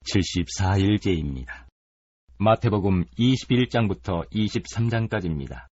74일째입니다. 마태복음 21장부터 23장까지입니다.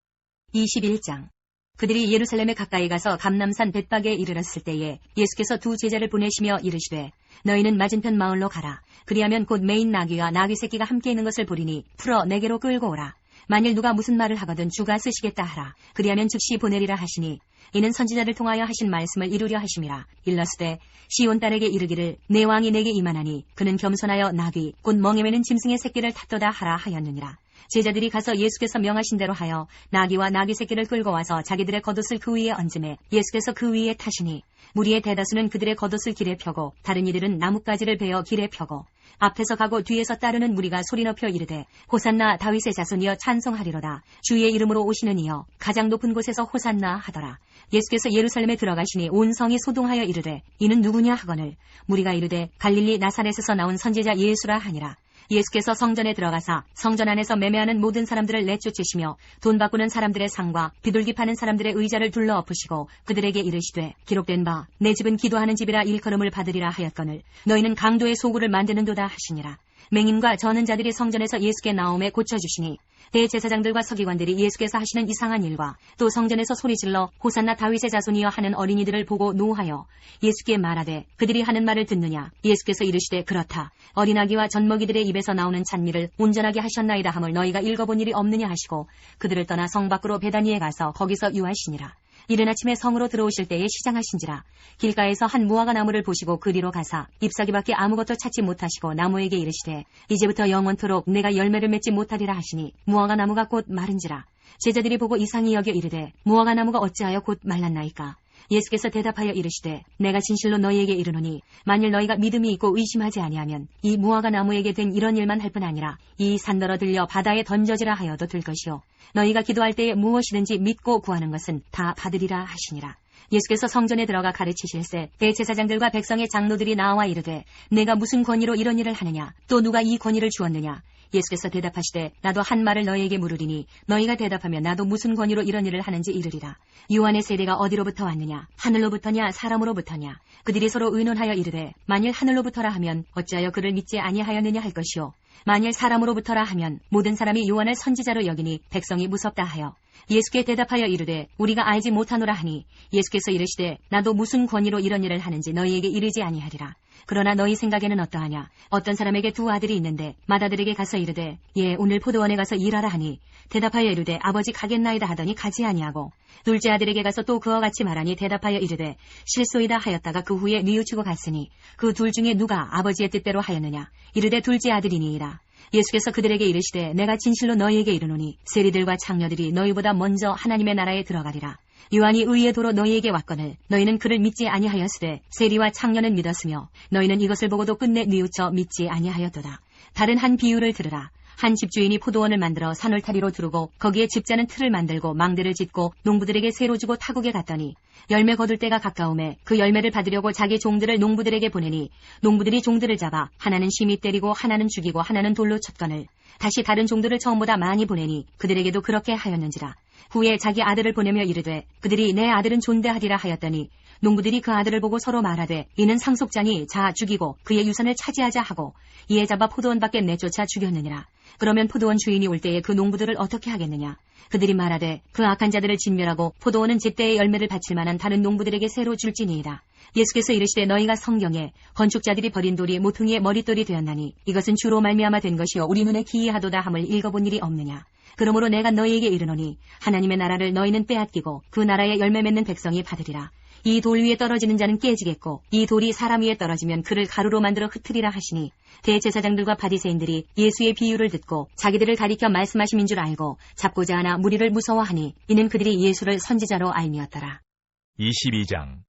21장. 그들이 예루살렘에 가까이 가서 감람산 벳박에 이르렀을 때에 예수께서 두 제자를 보내시며 이르시되 너희는 맞은편 마을로 가라. 그리하면 곧 매인 나귀와 나귀 새끼가 함께 있는 것을 보리니 풀어 내게로 끌고 오라. 만일 누가 무슨 말을 하거든 주가 쓰시겠다 하라. 그리하면 즉시 보내리라 하시니 이는 선지자를 통하여 하신 말씀을 이루려 하심이라. 일러스되 시온 딸에게 이르기를 내 왕이 내게 임하나니 그는 겸손하여 나귀 곧 멍에 매는 짐승의 새끼를 탔도다 하라 하였느니라. 제자들이 가서 예수께서 명하신 대로 하여 나귀와 나귀 새끼를 끌고 와서 자기들의 겉옷을 그 위에 얹음에 예수께서 그 위에 타시니 무리의 대다수는 그들의 겉옷을 길에 펴고 다른 이들은 나뭇가지를 베어 길에 펴고 앞에서 가고 뒤에서 따르는 무리가 소리 높여 이르되 호산나 다윗의 자손이여 찬송하리로다. 주의 이름으로 오시는 이여 가장 높은 곳에서 호산나 하더라. 예수께서 예루살렘에 들어가시니 온 성이 소동하여 이르되 이는 누구냐 하거늘 무리가 이르되 갈릴리 나사렛에서 나온 선지자 예수라 하니라. 예수께서 성전에 들어가사 성전 안에서 매매하는 모든 사람들을 내쫓으시며 돈 바꾸는 사람들의 상과 비둘기 파는 사람들의 의자를 둘러 엎으시고 그들에게 이르시되 기록된 바 내 집은 기도하는 집이라 일컬음을 받으리라 하였거늘 너희는 강도의 소굴을 만드는도다 하시니라. 맹인과 저는 자들이 성전에서 예수께 나옴에 고쳐주시니 대제사장들과 서기관들이 예수께서 하시는 이상한 일과 또 성전에서 소리질러 호산나 다윗의 자손이여 하는 어린이들을 보고 노하여 예수께 말하되 그들이 하는 말을 듣느냐. 예수께서 이르시되 그렇다. 어린아기와 젖먹이들의 입에서 나오는 찬미를 온전하게 하셨나이다 함을 너희가 읽어본 일이 없느냐 하시고 그들을 떠나 성 밖으로 베다니에 가서 거기서 유하시니라. 이른 아침에 성으로 들어오실 때에 시장하신지라. 길가에서 한 무화과 나무를 보시고 그리로 가사 잎사귀밖에 아무것도 찾지 못하시고 나무에게 이르시되 이제부터 영원토록 내가 열매를 맺지 못하리라 하시니 무화과 나무가 곧 마른지라. 제자들이 보고 이상히 여겨 이르되 무화과 나무가 어찌하여 곧 말랐나이까. 예수께서 대답하여 이르시되 내가 진실로 너희에게 이르노니 만일 너희가 믿음이 있고 의심하지 아니하면 이 무화과 나무에게 된 이런 일만 할 뿐 아니라 이 산더러 들려 바다에 던져지라 하여도 될 것이요 너희가 기도할 때에 무엇이든지 믿고 구하는 것은 다 받으리라 하시니라. 예수께서 성전에 들어가 가르치실세 대제사장들과 백성의 장로들이 나와 이르되 내가 무슨 권위로 이런 일을 하느냐 또 누가 이 권위를 주었느냐. 예수께서 대답하시되 나도 한 말을 너희에게 물으리니 너희가 대답하면 나도 무슨 권위로 이런 일을 하는지 이르리라. 요한의 세례가 어디로부터 왔느냐 하늘로부터냐 사람으로부터냐. 그들이 서로 의논하여 이르되 만일 하늘로부터라 하면 어찌하여 그를 믿지 아니하였느냐 할 것이요 만일 사람으로부터라 하면 모든 사람이 요한을 선지자로 여기니 백성이 무섭다 하여 예수께 대답하여 이르되 우리가 알지 못하노라 하니 예수께서 이르시되 나도 무슨 권위로 이런 일을 하는지 너희에게 이르지 아니하리라. 그러나 너희 생각에는 어떠하냐. 어떤 사람에게 두 아들이 있는데 맏아들에게 가서 이르되 예 오늘 포도원에 가서 일하라 하니 대답하여 이르되 아버지 가겠나이다 하더니 가지 아니하고 둘째 아들에게 가서 또 그와 같이 말하니 대답하여 이르되 실소이다 하였다가 그 후에 뉘우치고 갔으니 그 둘 중에 누가 아버지의 뜻대로 하였느냐. 이르되 둘째 아들이니이다. 예수께서 그들에게 이르시되 내가 진실로 너희에게 이르노니 세리들과 창녀들이 너희보다 먼저 하나님의 나라에 들어가리라. 요한이 의의 도로 너희에게 왔거늘 너희는 그를 믿지 아니하였으되 세리와 창녀는 믿었으며 너희는 이것을 보고도 끝내 뉘우쳐 믿지 아니하였도다. 다른 한 비유를 들으라. 한 집주인이 포도원을 만들어 산울타리로 두르고 거기에 집자는 틀을 만들고 망대를 짓고 농부들에게 새로 주고 타국에 갔더니 열매 거둘 때가 가까움에 그 열매를 받으려고 자기 종들을 농부들에게 보내니 농부들이 종들을 잡아 하나는 심히 때리고 하나는 죽이고 하나는 돌로 쳤거늘 다시 다른 종들을 처음보다 많이 보내니 그들에게도 그렇게 하였는지라. 후에 자기 아들을 보내며 이르되 그들이 내 아들은 존대하리라 하였더니 농부들이 그 아들을 보고 서로 말하되 이는 상속자니 자 죽이고 그의 유산을 차지하자 하고 이에 잡아 포도원 밖에 내쫓아 죽였느니라. 그러면 포도원 주인이 올 때에 그 농부들을 어떻게 하겠느냐. 그들이 말하되 그 악한 자들을 진멸하고 포도원은 제때의 열매를 바칠 만한 다른 농부들에게 새로 줄지니이다. 예수께서 이르시되 너희가 성경에 건축자들이 버린 돌이 모퉁이의 머릿돌이 되었나니 이것은 주로 말미암아 된 것이요 우리 눈에 기이하도다 함을 읽어본 일이 없느냐. 그러므로 내가 너희에게 이르노니 하나님의 나라를 너희는 빼앗기고 그 나라에 열매 맺는 백성이 받으리라. 이 돌 위에 떨어지는 자는 깨지겠고 이 돌이 사람 위에 떨어지면 그를 가루로 만들어 흩으리라 하시니 대제사장들과 바리새인들이 예수의 비유를 듣고 자기들을 가리켜 말씀하심인 줄 알고 잡고자 하나 무리를 무서워하니 이는 그들이 예수를 선지자로 알미었더라. 22장.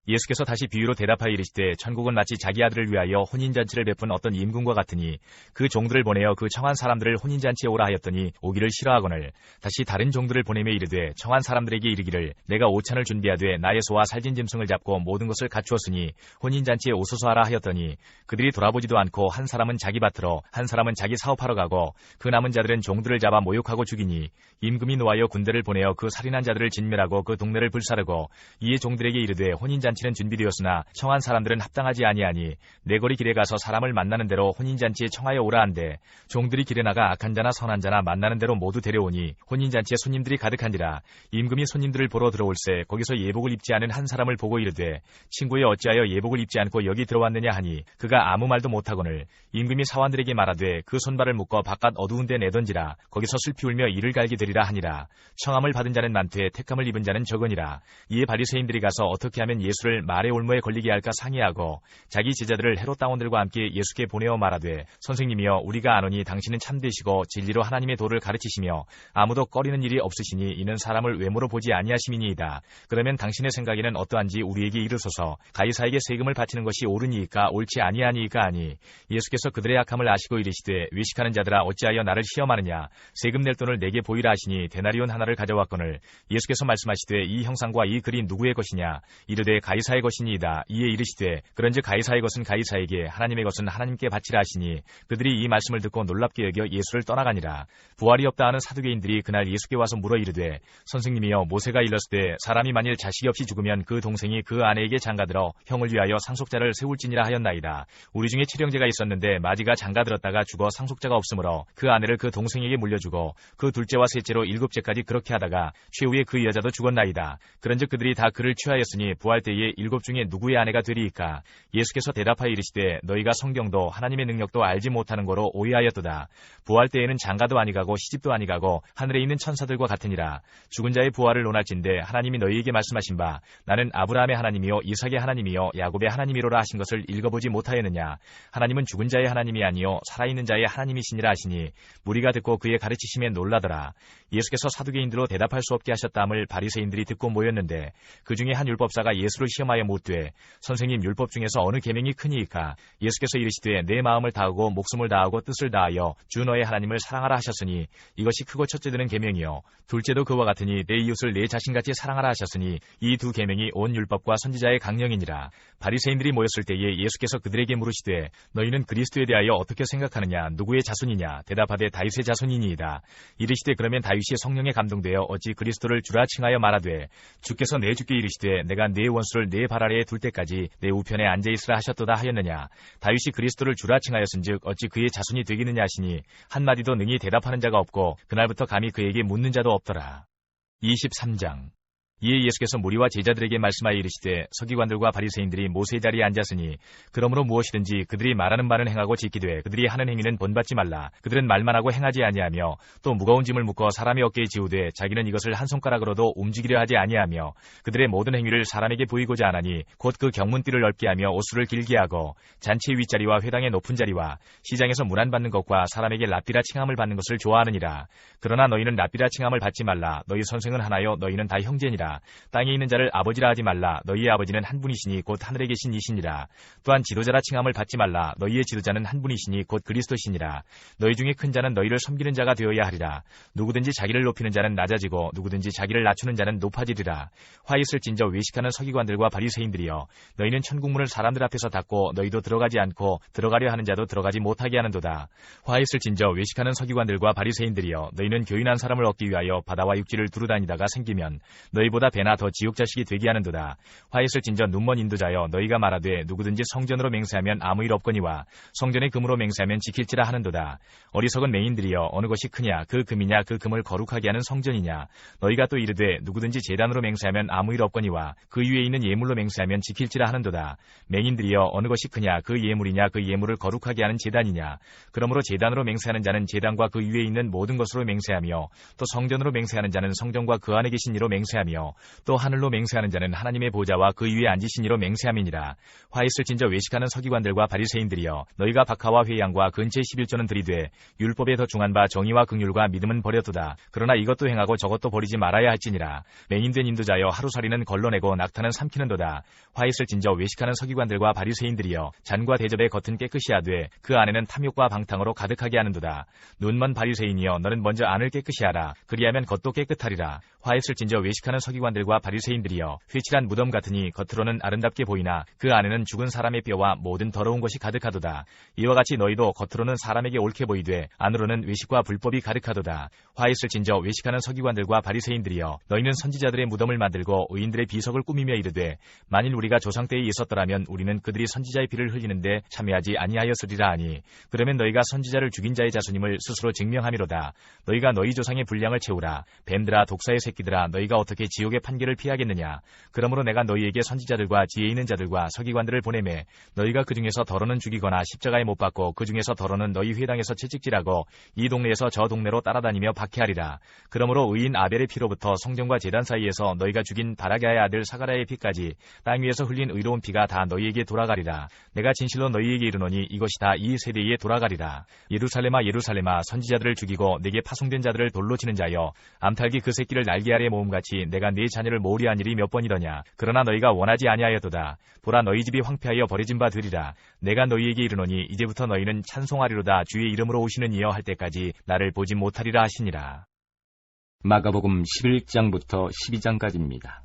예수께서 다시 비유로 대답하여 이르시되 천국은 마치 자기 아들을 위하여 혼인잔치를 베푼 어떤 임금과 같으니 그 종들을 보내어 그 청한 사람들을 혼인잔치에 오라 하였더니 오기를 싫어하거늘 다시 다른 종들을 보내며 이르되 청한 사람들에게 이르기를 내가 오찬을 준비하되 나의 소와 살진 짐승을 잡고 모든 것을 갖추었으니 혼인잔치에 오소서 하라 하였더니 그들이 돌아보지도 않고 한 사람은 자기 밭으로 한 사람은 자기 사업하러 가고 그 남은 자들은 종들을 잡아 모욕하고 죽이니 임금이 노하여 군대를 보내어 그 살인한 자들을 진멸하고 그 동네를 불사르고 이에 종들에게 이르되 혼인잔치 혼인잔치는 준비되었으나 청한 사람들은 합당하지 아니하니 내거리 길에 가서 사람을 만나는 대로 혼인잔치에 청하여 오라 한데 종들이 길에 나가 악한 자나 선한 자나 만나는 대로 모두 데려오니 혼인잔치에 손님들이 가득한지라. 임금이 손님들을 보러 들어올세 거기서 예복을 입지 않은 한 사람을 보고 이르되 친구여 어찌하여 예복을 입지 않고 여기 들어왔느냐 하니 그가 아무 말도 못하거늘 임금이 사환들에게 말하되 그 손발을 묶어 바깥 어두운 데 내던지라. 거기서 슬피 울며 이를 갈게 되리라 하니라. 청함을 받은 자는 많되 택함을 입은 자는 적으니라. 이에 바리새인들이 가서 어떻게 하면 예수를 말의 올무에 걸리게 할까 상의하고 자기 제자들을 헤롯 당원들과 함께 예수께 보내어 말하되 선생님이여 우리가 아노니 당신은 참되시고 진리로 하나님의 도를 가르치시며 아무도 꺼리는 일이 없으시니 이는 사람을 외모로 보지 아니하심이니이다. 그러면 당신의 생각에는 어떠한지 우리에게 이르소서. 가이사에게 세금을 바치는 것이 옳으니이까 옳지 아니하니이까 하니 예수께서 그들의 악함을 아시고 이르시되 외식하는 자들아 어찌하여 나를 시험하느냐. 세금 낼 돈을 내게 보이라 하시니 데나리온 하나를 가져왔거늘 예수께서 말씀하시되 이 형상과 이 글이 누구의 것이냐. 이르되 가이사의 것이니이다. 이에 이르시되 그런즉 가이사의 것은 가이사에게 하나님의 것은 하나님께 바치라 하시니 그들이 이 말씀을 듣고 놀랍게 여겨 예수를 떠나가니라. 부활이 없다 하는 사두개인들이 그날 예수께 와서 물어 이르되 선생님이여 모세가 일렀으되 사람이 만일 자식이 없이 죽으면 그 동생이 그 아내에게 장가들어 형을 위하여 상속자를 세울지니라 하였나이다. 우리 중에 칠형제가 있었는데 마지가 장가들었다가 죽어 상속자가 없으므로 그 아내를 그 동생에게 물려주고 그 둘째와 셋째로 일곱째까지 그렇게 하다가 최후에 그 여자도 죽었나이다. 그런즉 그들이 다 그를 취하였으니 부활 때에 일곱 중에 누구의 아내가 되리이까. 예수께서 대답하여 이르시되 너희가 성경도 하나님의 능력도 알지 못하는 거로 오해하였도다. 부활 때에는 장가도 아니가고 시집도 아니가고 하늘에 있는 천사들과 같으니라. 죽은 자의 부활을 논할진대 하나님이 너희에게 말씀하신 바 나는 아브라함의 하나님이요 이삭의 하나님이요 야곱의 하나님이로라 하신 것을 읽어보지 못하였느냐. 하나님은 죽은 자의 하나님이 아니요 살아있는 자의 하나님이시니라 하시니 무리가 듣고 그의 가르치심에 놀라더라. 예수께서 사두개인들로 대답할 수 없게 하셨다함을 바리새인들이 듣고 모였는데 그 중에 한 율법사가 예수를 시험하여 묻되 선생님 율법 중에서 어느 계명이 크니이까. 예수께서 이르시되 내 마음을 다하고 목숨을 다하고 뜻을 다하여 주 너의 하나님을 사랑하라 하셨으니 이것이 크고 첫째 되는 계명이요 둘째도 그와 같으니 내 이웃을 내 자신같이 사랑하라 하셨으니 이 두 계명이 온 율법과 선지자의 강령이니라. 바리새인들이 모였을 때에 예수께서 그들에게 물으시되 너희는 그리스도에 대하여 어떻게 생각하느냐. 누구의 자손이냐. 대답하되 다윗의 자손이니이다. 이르시되 그러면 다윗이 성령에 감동되어 어찌 그리스도를 주라 칭하여 말하되 주께서 내 주께 이르시되 내가 네 원수를 네 발 아래에 둘 때까지 내 우편에 앉아있으라 하셨도다 하였느냐. 다윗이 그리스도를 주라 칭하였은즉 어찌 그의 자손이 되겠느냐 하시니 한마디도 능히 대답하는 자가 없고 그날부터 감히 그에게 묻는 자도 없더라. 23장. 이에 예수께서 무리와 제자들에게 말씀하여 이르시되 서기관들과 바리새인들이 모세의 자리에 앉았으니 그러므로 무엇이든지 그들이 말하는 바는 행하고 지키되 그들이 하는 행위는 본받지 말라. 그들은 말만 하고 행하지 아니하며 또 무거운 짐을 묶어 사람의 어깨에 지우되 자기는 이것을 한 손가락으로도 움직이려 하지 아니하며 그들의 모든 행위를 사람에게 보이고자 하나니 곧 그 경문띠를 넓게 하며 옷수를 길게 하고 잔치의 윗자리와 회당의 높은 자리와 시장에서 문안 받는 것과 사람에게 랍비라 칭함을 받는 것을 좋아하느니라. 그러나 너희는 랍비라 칭함을 받지 말라. 너희 선생은 하나요 너희는 다 형제니라. 땅에 있는 자를 아버지라 하지 말라. 너희의 아버지는 한 분이시니 곧 하늘에 계신 이시니라. 또한 지도자라 칭함을 받지 말라. 너희의 지도자는 한 분이시니 곧 그리스도시니라. 너희 중에 큰 자는 너희를 섬기는 자가 되어야 하리라. 누구든지 자기를 높이는 자는 낮아지고 누구든지 자기를 낮추는 자는 높아지리라. 화 있을진저 외식하는 서기관들과 바리새인들이여 너희는 천국문을 사람들 앞에서 닫고 너희도 들어가지 않고 들어가려 하는 자도 들어가지 못하게 하는도다. 화 있을진저 외식하는 서기관들과 바리새인들이여 너희는 교인한 사람을 얻기 위하여 바다와 육지를 두루다니다가 생기면 너희보다 배나 더 지옥자식이 되게 하는도다. 화 있을진저 눈먼 인도자여 너희가 말하되 누구든지 성전으로 맹세하면 아무 일 없거니와 성전의 금으로 맹세하면 지킬지라 하는도다. 어리석은 맹인들이여 어느 것이 크냐 그 금이냐 그 금을 거룩하게 하는 성전이냐. 너희가 또 이르되 누구든지 제단으로 맹세하면 아무 일 없거니와 그 위에 있는 예물로 맹세하면 지킬지라 하는도다. 맹인들이여 어느 것이 크냐 그 예물이냐 그 예물을 거룩하게 하는 제단이냐. 그러므로 제단으로 맹세하는 자는 제단과 그 위에 있는 모든 것으로 맹세하며 또 성전으로 맹세하는 자는 성전과 그 안에 계신 이로 맹세하며 또 하늘로 맹세하는 자는 하나님의 보좌와 그 위에 앉으신 이로 맹세함이니라. 화 있을진저 외식하는 서기관들과 바리새인들이여 너희가 박하와 회양과 근처의 11조는 들이되 율법에 더 중한 바 정의와 긍휼과 믿음은 버렸도다. 그러나 이것도 행하고 저것도 버리지 말아야 할지니라. 맹인된 인도자여 하루살이는 걸러내고 낙타는 삼키는도다. 화 있을진저 외식하는 서기관들과 바리새인들이여 잔과 대접의 겉은 깨끗이 하되 그 안에는 탐욕과 방탕으로 가득하게 하는도다. 눈먼 바리새인이여 너는 먼저 안을 깨끗이 하라. 그리하면 겉도 깨끗하리라. 화했을진저 외식하는 서기관들과 바리새인들이여 회칠한 무덤 같으니 겉으로는 아름답게 보이나 그 안에는 죽은 사람의 뼈와 모든 더러운 것이 가득하도다. 이와 같이 너희도 겉으로는 사람에게 옳게 보이되 안으로는 외식과 불법이 가득하도다. 화했을진저 외식하는 서기관들과 바리새인들이여 너희는 선지자들의 무덤을 만들고 의인들의 비석을 꾸미며 이르되 만일 우리가 조상 때에 있었더라면 우리는 그들이 선지자의 피를 흘리는데 참여하지 아니하였으리라 하니 그러면 너희가 선지자를 죽인 자의 자손임을 스스로 증명함이로다. 너희가 너희 조상의 분량을 채우라. 뱀들아 독사의 새끼들아 너희가 어떻게 지옥의 판결을 피하겠느냐. 그러므로 내가 너희에게 선지자들과 지혜 있는 자들과 서기관들을 보내매 너희가 그 중에서 더러는 죽이거나 십자가에 못 박고 그 중에서 더러는 너희 회당에서 채찍질하고 이 동네에서 저 동네로 따라다니며 박해하리라. 그러므로 의인 아벨의 피로부터 성전과 제단 사이에서 너희가 죽인 바라게아의 아들 사가랴의 피까지 땅 위에서 흘린 의로운 피가 다 너희에게 돌아가리라. 내가 진실로 너희에게 이르노니 이것이 다 이 세대에 돌아가리라. 예루살렘아 예루살렘아 선지자들을 죽이고 내게 파송된 자들을 돌로 치는 자여 암탉이 그 새끼를 날개 아래 모음같이 내가 네 자녀를 모으리 한 일이 몇 번이더냐. 그러나 너희가 원하지 아니하였도다. 보라 너희 집이 황폐하여 버려진 바 되리라. 내가 너희에게 이르노니 이제부터 너희는 찬송하리로다. 주의 이름으로 오시는 이여 할 때까지 나를 보지 못하리라 하시니라. 마가복음 11장부터 12장까지입니다.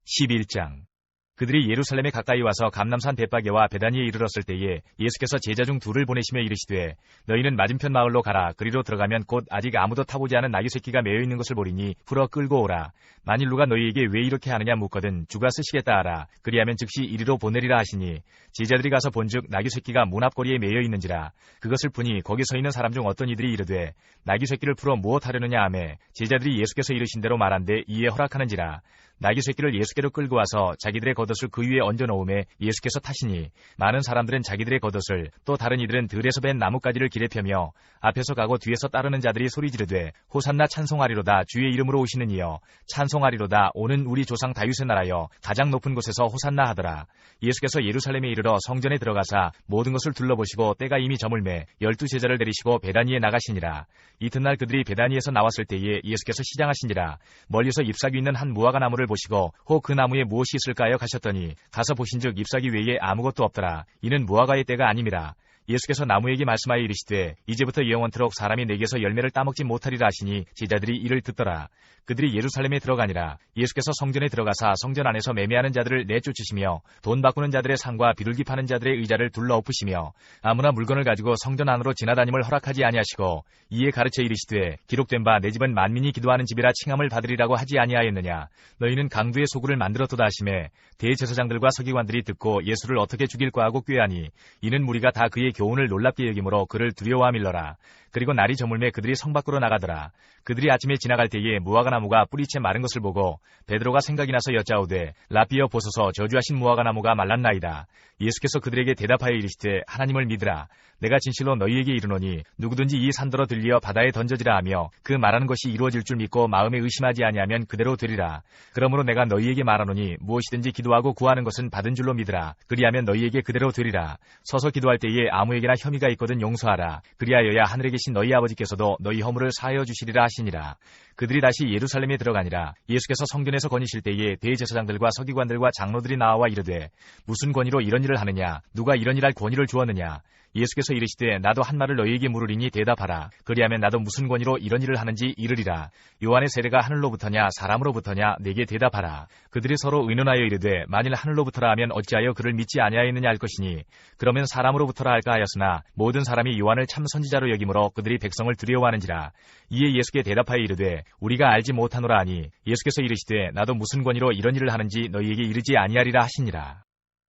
11장. 그들이 예루살렘에 가까이 와서 감람산 벳바게와 베다니에 이르렀을 때에 예수께서 제자 중 둘을 보내시며 이르시되 너희는 맞은편 마을로 가라. 그리로 들어가면 곧 아직 아무도 타보지 않은 나귀 새끼가 매여 있는 것을 보리니 풀어 끌고 오라. 만일 누가 너희에게 왜 이렇게 하느냐 묻거든 주가 쓰시겠다 하라. 그리하면 즉시 이리로 보내리라 하시니 제자들이 가서 본즉 나귀 새끼가 문 앞거리에 매여 있는지라. 그것을 보니 거기 서 있는 사람 중 어떤 이들이 이르되 나귀 새끼를 풀어 무엇하려느냐 하매 제자들이 예수께서 이르신 대로 말한데 이에 허락하는지라. 나귀 새끼를 예수께로 끌고 와서 자기들의 겉옷을 그 위에 얹어 놓음에 예수께서 타시니 많은 사람들은 자기들의 겉옷을 또 다른 이들은 들에서 벤 나뭇가지를 길에 펴며 앞에서 가고 뒤에서 따르는 자들이 소리 지르되 호산나 찬송하리로다. 주의 이름으로 오시는 이여 찬송하리로다. 오는 우리 조상 다윗의 나라여 가장 높은 곳에서 호산나 하더라. 예수께서 예루살렘에 이르러 성전에 들어가사 모든 것을 둘러보시고 때가 이미 저물매 12제자를 데리시고 베다니에 나가시니라. 이튿날 그들이 베다니에서 나왔을 때에 예수께서 시장하시니라. 멀리서 잎사귀 있는 한 무화과 나무를 보시고 혹 그 나무에 무엇이 있을까요 가셨더니 가서 보신즉 잎사귀 외에 아무것도 없더라. 이는 무화과의 때가 아님이라. 예수께서 나무에게 말씀하여 이르시되 이제부터 영원토록 사람이 내게서 열매를 따먹지 못하리라 하시니 제자들이 이를 듣더라. 그들이 예루살렘에 들어가니라. 예수께서 성전에 들어가사 성전 안에서 매매하는 자들을 내쫓으시며 돈 바꾸는 자들의 상과 비둘기 파는 자들의 의자를 둘러 엎으시며 아무나 물건을 가지고 성전 안으로 지나다님을 허락하지 아니하시고 이에 가르쳐 이르시되 기록된 바 내 집은 만민이 기도하는 집이라 칭함을 받으리라고 하지 아니하였느냐. 너희는 강두의 소굴을 만들었도다 하시매 대제사장들과 서기관들이 듣고 예수를 어떻게 죽일까 하고 꾀하니 이는 무리가 다 그의 교훈을 놀랍게 여기므로 그를 두려워함일러라. 그리고 날이 저물매 그들이 성 밖으로 나가더라. 그들이 아침에 지나갈 때에 무화과 나무가 뿌리채 마른 것을 보고 베드로가 생각이 나서 여짜오되 라삐여 보소서 저주하신 무화과 나무가 말랐나이다. 예수께서 그들에게 대답하여 이르시되 하나님을 믿으라. 내가 진실로 너희에게 이르노니 누구든지 이 산더러 들리어 바다에 던져지라 하며 그 말하는 것이 이루어질 줄 믿고 마음에 의심하지 아니하면 그대로 되리라. 그러므로 내가 너희에게 말하노니 무엇이든지 기도하고 구하는 것은 받은 줄로 믿으라. 그리하면 너희에게 그대로 되리라. 서서 기도할 때에 아무에게나 혐의가 있거든 용서하라. 그리하여야 하늘에 계신 너희 아버지께서도 너희 허물을 사하여 주시리라 하시니라. 그들이 다시 예루살렘에 들어가니라. 예수께서 성전에서 거니실 때에 대제사장들과 서기관들과 장로들이 나와 이르되 무슨 권위로 이런 일을 하느냐. 누가 이런 일할 권위를 주었느냐. 예수께서 이르시되 나도 한 말을 너희에게 물으리니 대답하라. 그리하면 나도 무슨 권위로 이런 일을 하는지 이르리라. 요한의 세례가 하늘로부터냐 사람으로부터냐 내게 대답하라. 그들이 서로 의논하여 이르되 만일 하늘로부터라 하면 어찌하여 그를 믿지 아니하였느냐 할 것이니 그러면 사람으로부터라 할까 하였으나 모든 사람이 요한을 참 선지자로 여기므로 그들이 백성을 두려워하는지라. 이에 예수께 대답하여 이르되 우리가 알지 못하노라 하니 예수께서 이르시되 나도 무슨 권위로 이런 일을 하는지 너희에게 이르지 아니하리라 하시니라.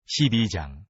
12장.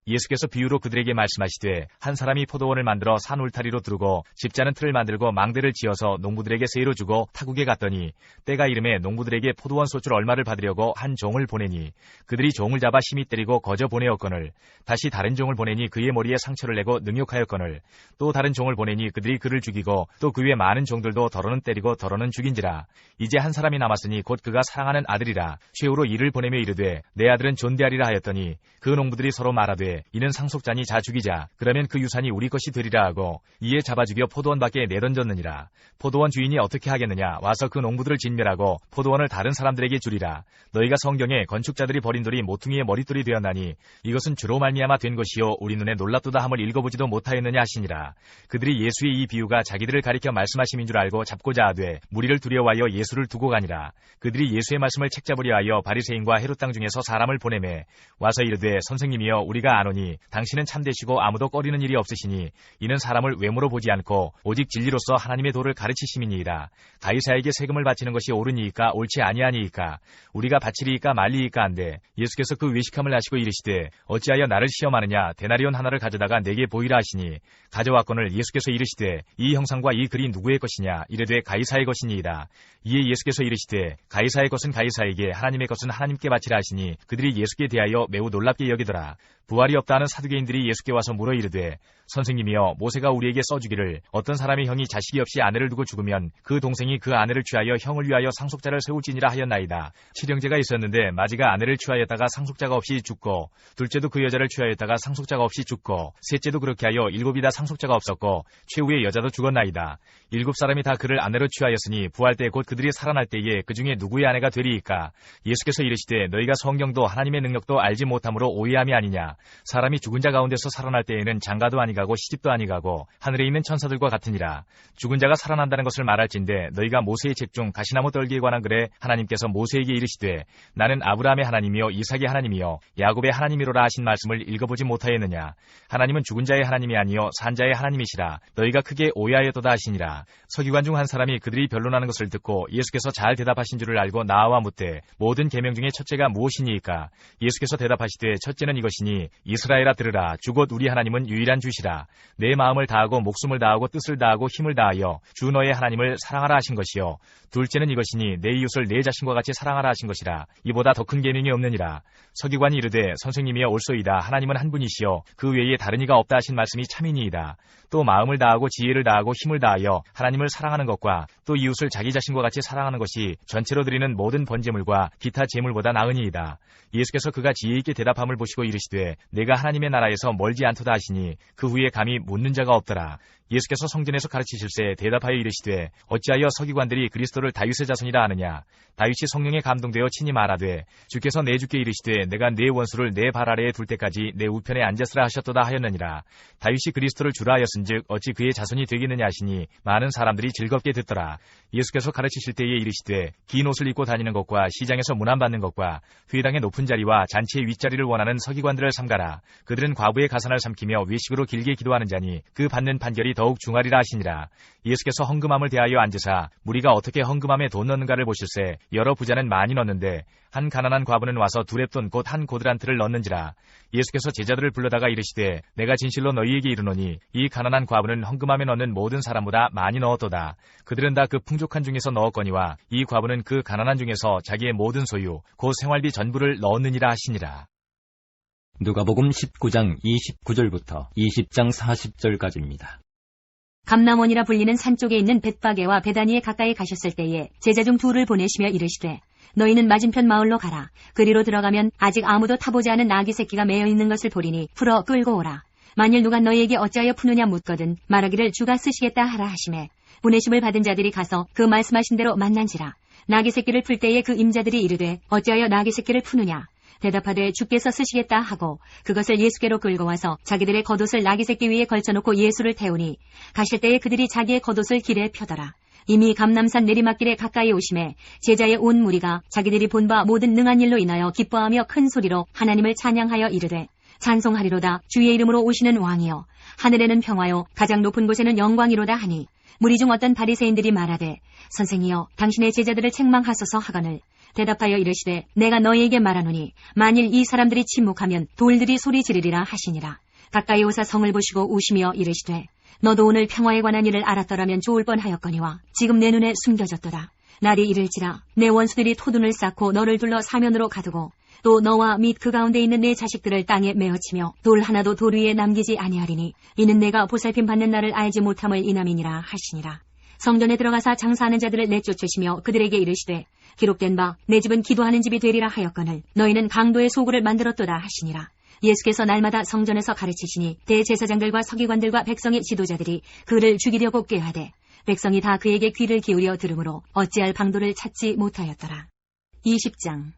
예수께서 비유로 그들에게 말씀하시되 한 사람이 포도원을 만들어 산 울타리로 두르고 집자는 틀을 만들고 망대를 지어서 농부들에게 세로 주고 타국에 갔더니 때가 이름에 농부들에게 포도원 소출 얼마를 받으려고 한 종을 보내니 그들이 종을 잡아 심히 때리고 거저 보내었거늘 다시 다른 종을 보내니 그의 머리에 상처를 내고 능욕하였거늘 또 다른 종을 보내니 그들이 그를 죽이고 또 그 위에 많은 종들도 더러는 때리고 더러는 죽인지라. 이제 한 사람이 남았으니 곧 그가 사랑하는 아들이라. 최후로 이를 보내며 이르되 내 아들은 존대하리라 하였더니 그 농부들이 서로 말하되 이르시되 이는 상속자니 자 죽이자. 그러면 그 유산이 우리 것이 되리라 하고 이에 잡아 죽여 포도원 밖에 내던졌느니라. 포도원 주인이 어떻게 하겠느냐. 와서 그 농부들을 진멸하고 포도원을 다른 사람들에게 주리라. 너희가 성경에 건축자들이 버린 돌이 모퉁이의 머릿돌이 되었나니 이것은 주로 말미암아 된 것이요 우리 눈에 놀랍도다 함을 읽어보지도 못하였느냐 하시니라. 그들이 예수의 이 비유가 자기들을 가리켜 말씀하심인 줄 알고 잡고자 하되 무리를 두려워하여 예수를 두고 가니라. 그들이 예수의 말씀을 책잡으려 하여 바리새인과 헤롯 땅 중에서 사람을 보내매 와서 이르되 선생님이여 우리가 아노니 당신은 참되시고 아무도 꺼리는 일이 없으시니 이는 사람을 외모로 보지 않고 오직 진리로서 하나님의 도를 가르치심이니이다. 가이사에게 세금을 바치는 것이 옳으니이까 옳지 아니하니이까 우리가 바치리이까 말리이까 한데 예수께서 그 외식함을 하시고 이르시되 어찌하여 나를 시험하느냐. 데나리온 하나를 가져다가 내게 보이라 하시니 가져왔거늘 예수께서 이르시되 이 형상과 이 글이 누구의 것이냐. 이르되 가이사의 것이니이다. 이에 예수께서 이르시되 가이사의 것은 가이사에게 하나님의 것은 하나님께 바치라 하시니 그들이 예수께 대하여 매우 놀랍게 여기더라. 부활이 없다 하는 사두개인들이 예수께 와서 물어 이르되 선생님이여 모세가 우리에게 써주기를 어떤 사람의 형이 자식이 없이 아내를 두고 죽으면 그 동생이 그 아내를 취하여 형을 위하여 상속자를 세울지니라 하였나이다. 칠형제가 있었는데 마지가 아내를 취하였다가 상속자가 없이 죽고 둘째도 그 여자를 취하였다가 상속자가 없이 죽고 셋째도 그렇게 하여 일곱이 다 상속자가 없었고 최후의 여자도 죽었나이다. 일곱 사람이 다 그를 아내로 취하였으니 부활 때 곧 그들이 살아날 때에 그 중에 누구의 아내가 되리이까. 예수께서 이르시되 너희가 성경도 하나님의 능력도 알지 못함으로 오해함이 아니냐. 사람이 죽은 자 가운데서 살아날 때에는 장가도 아니가고 시집도 아니가고 하늘에 있는 천사들과 같으니라. 죽은 자가 살아난다는 것을 말할진대 너희가 모세의 책 중 가시나무 떨기에 관한 글에 하나님께서 모세에게 이르시되 나는 아브라함의 하나님이요 이삭의 하나님이요 야곱의 하나님이로라 하신 말씀을 읽어보지 못하였느냐. 하나님은 죽은 자의 하나님이 아니요 산 자의 하나님이시라. 너희가 크게 오해하였도다 하시니라. 서기관 중 한 사람이 그들이 변론하는 것을 듣고 예수께서 잘 대답하신 줄을 알고 나와 묻되 모든 계명 중에 첫째가 무엇이니이까. 예수께서 대답하시되 첫째는 이것이니 이스라엘아 들으라. 주곧 우리 하나님은 유일한 주시라. 내 마음을 다하고 목숨을 다하고 뜻을 다하고 힘을 다하여 주 너의 하나님을 사랑하라 하신 것이요. 둘째는 이것이니 내 이웃을 내 자신과 같이 사랑하라 하신 것이라. 이보다 더 큰 계명이 없느니라. 서기관이 이르되 선생님이여 옳소이다. 하나님은 한 분이시여 그 외에 다른 이가 없다 하신 말씀이 참이니이다. 또 마음을 다하고 지혜를 다하고 힘을 다하여 하나님을 사랑하는 것과 또 이웃을 자기 자신과 같이 사랑하는 것이 전체로 드리는 모든 번제물과 기타 제물보다 나으니이다. 예수께서 그가 지혜 있게 대답함을 보시고 이르시되 내가 하나님의 나라에서 멀지 않도다 하시니 그 후에 감히 묻는 자가 없더라. 예수께서 성전에서 가르치실세 대답하여 이르시되 어찌하여 서기관들이 그리스도를 다윗의 자손이라 하느냐. 다윗이 성령에 감동되어 친히 말하되 주께서 내 주께 이르시되 내가 내 원수를 내 발 아래에 둘 때까지 내 우편에 앉았으라 하셨도다 하였느니라. 다윗이 그리스도를 주라 하였은즉 어찌 그의 자손이 되겠느냐 하시니 많은 사람들이 즐겁게 듣더라. 예수께서 가르치실 때에 이르시되 긴 옷을 입고 다니는 것과 시장에서 문안받는 것과 회당의 높은 자리와 잔치의 윗자리를 원하는 서기관들을 삼가라. 그들은 과부의 가산을 삼키며 외식으로 길게 기도하는 자니 그 받는 판결이 더욱 중하리라 하시니라. 예수께서 헌금함을 대하여 앉으사 무리가 어떻게 헌금함에 돈 넣는가를 보실세 여러 부자는 많이 넣는데 한 가난한 과부는 와서 두 렙돈 곧 한 고드란트를 넣는지라. 예수께서 제자들을 불러다가 이르시되 내가 진실로 너희에게 이르노니 이 가난한 과부는 헌금함에 넣는 모든 사람보다 많이 넣었도다. 그들은 다 그 풍족한 중에서 넣었거니와 이 과부는 그 가난한 중에서 자기의 모든 소유 곧 생활비 전부를 넣었느니라 하시니라. 누가복음 19장 29절부터 20장 40절까지입니다. 감람원이라 불리는 산 쪽에 있는 벳바게와 베다니에 가까이 가셨을 때에 제자 중 둘을 보내시며 이르시되 너희는 맞은편 마을로 가라. 그리로 들어가면 아직 아무도 타보지 않은 나귀 새끼가 매여 있는 것을 보리니 풀어 끌고 오라. 만일 누가 너희에게 어찌하여 푸느냐 묻거든 말하기를 주가 쓰시겠다 하라 하시매 보내심을 받은 자들이 가서 그 말씀하신 대로 만난지라. 나귀 새끼를 풀 때에 그 임자들이 이르되 어찌하여 나귀 새끼를 푸느냐. 대답하되 주께서 쓰시겠다 하고 그것을 예수께로 끌고 와서 자기들의 겉옷을 나귀 새끼 위에 걸쳐놓고 예수를 태우니 가실 때에 그들이 자기의 겉옷을 길에 펴더라. 이미 감람산 내리막길에 가까이 오심에 제자의 온 무리가 자기들이 본 바 모든 능한 일로 인하여 기뻐하며 큰 소리로 하나님을 찬양하여 이르되 찬송하리로다. 주의 이름으로 오시는 왕이여 하늘에는 평화요 가장 높은 곳에는 영광이로다 하니 무리 중 어떤 바리새인들이 말하되 선생이여 당신의 제자들을 책망하소서 하거늘 대답하여 이르시되 내가 너희에게 말하노니 만일 이 사람들이 침묵하면 돌들이 소리 지르리라 하시니라. 가까이 오사 성을 보시고 우시며 이르시되 너도 오늘 평화에 관한 일을 알았더라면 좋을 뻔하였거니와 지금 내 눈에 숨겨졌도다. 날이 이를지라 내 원수들이 토둔을 쌓고 너를 둘러 사면으로 가두고 또 너와 및 그 가운데 있는 내 자식들을 땅에 메어치며 돌 하나도 돌 위에 남기지 아니하리니 이는 내가 보살핌 받는 날을 알지 못함을 인함이니라 하시니라. 성전에 들어가사 장사하는 자들을 내쫓으시며 그들에게 이르시되 기록된 바 내 집은 기도하는 집이 되리라 하였거늘 너희는 강도의 소굴을 만들었도다 하시니라. 예수께서 날마다 성전에서 가르치시니 대제사장들과 서기관들과 백성의 지도자들이 그를 죽이려고 꾀하되 백성이 다 그에게 귀를 기울여 들으므로 어찌할 방도를 찾지 못하였더라. 20장.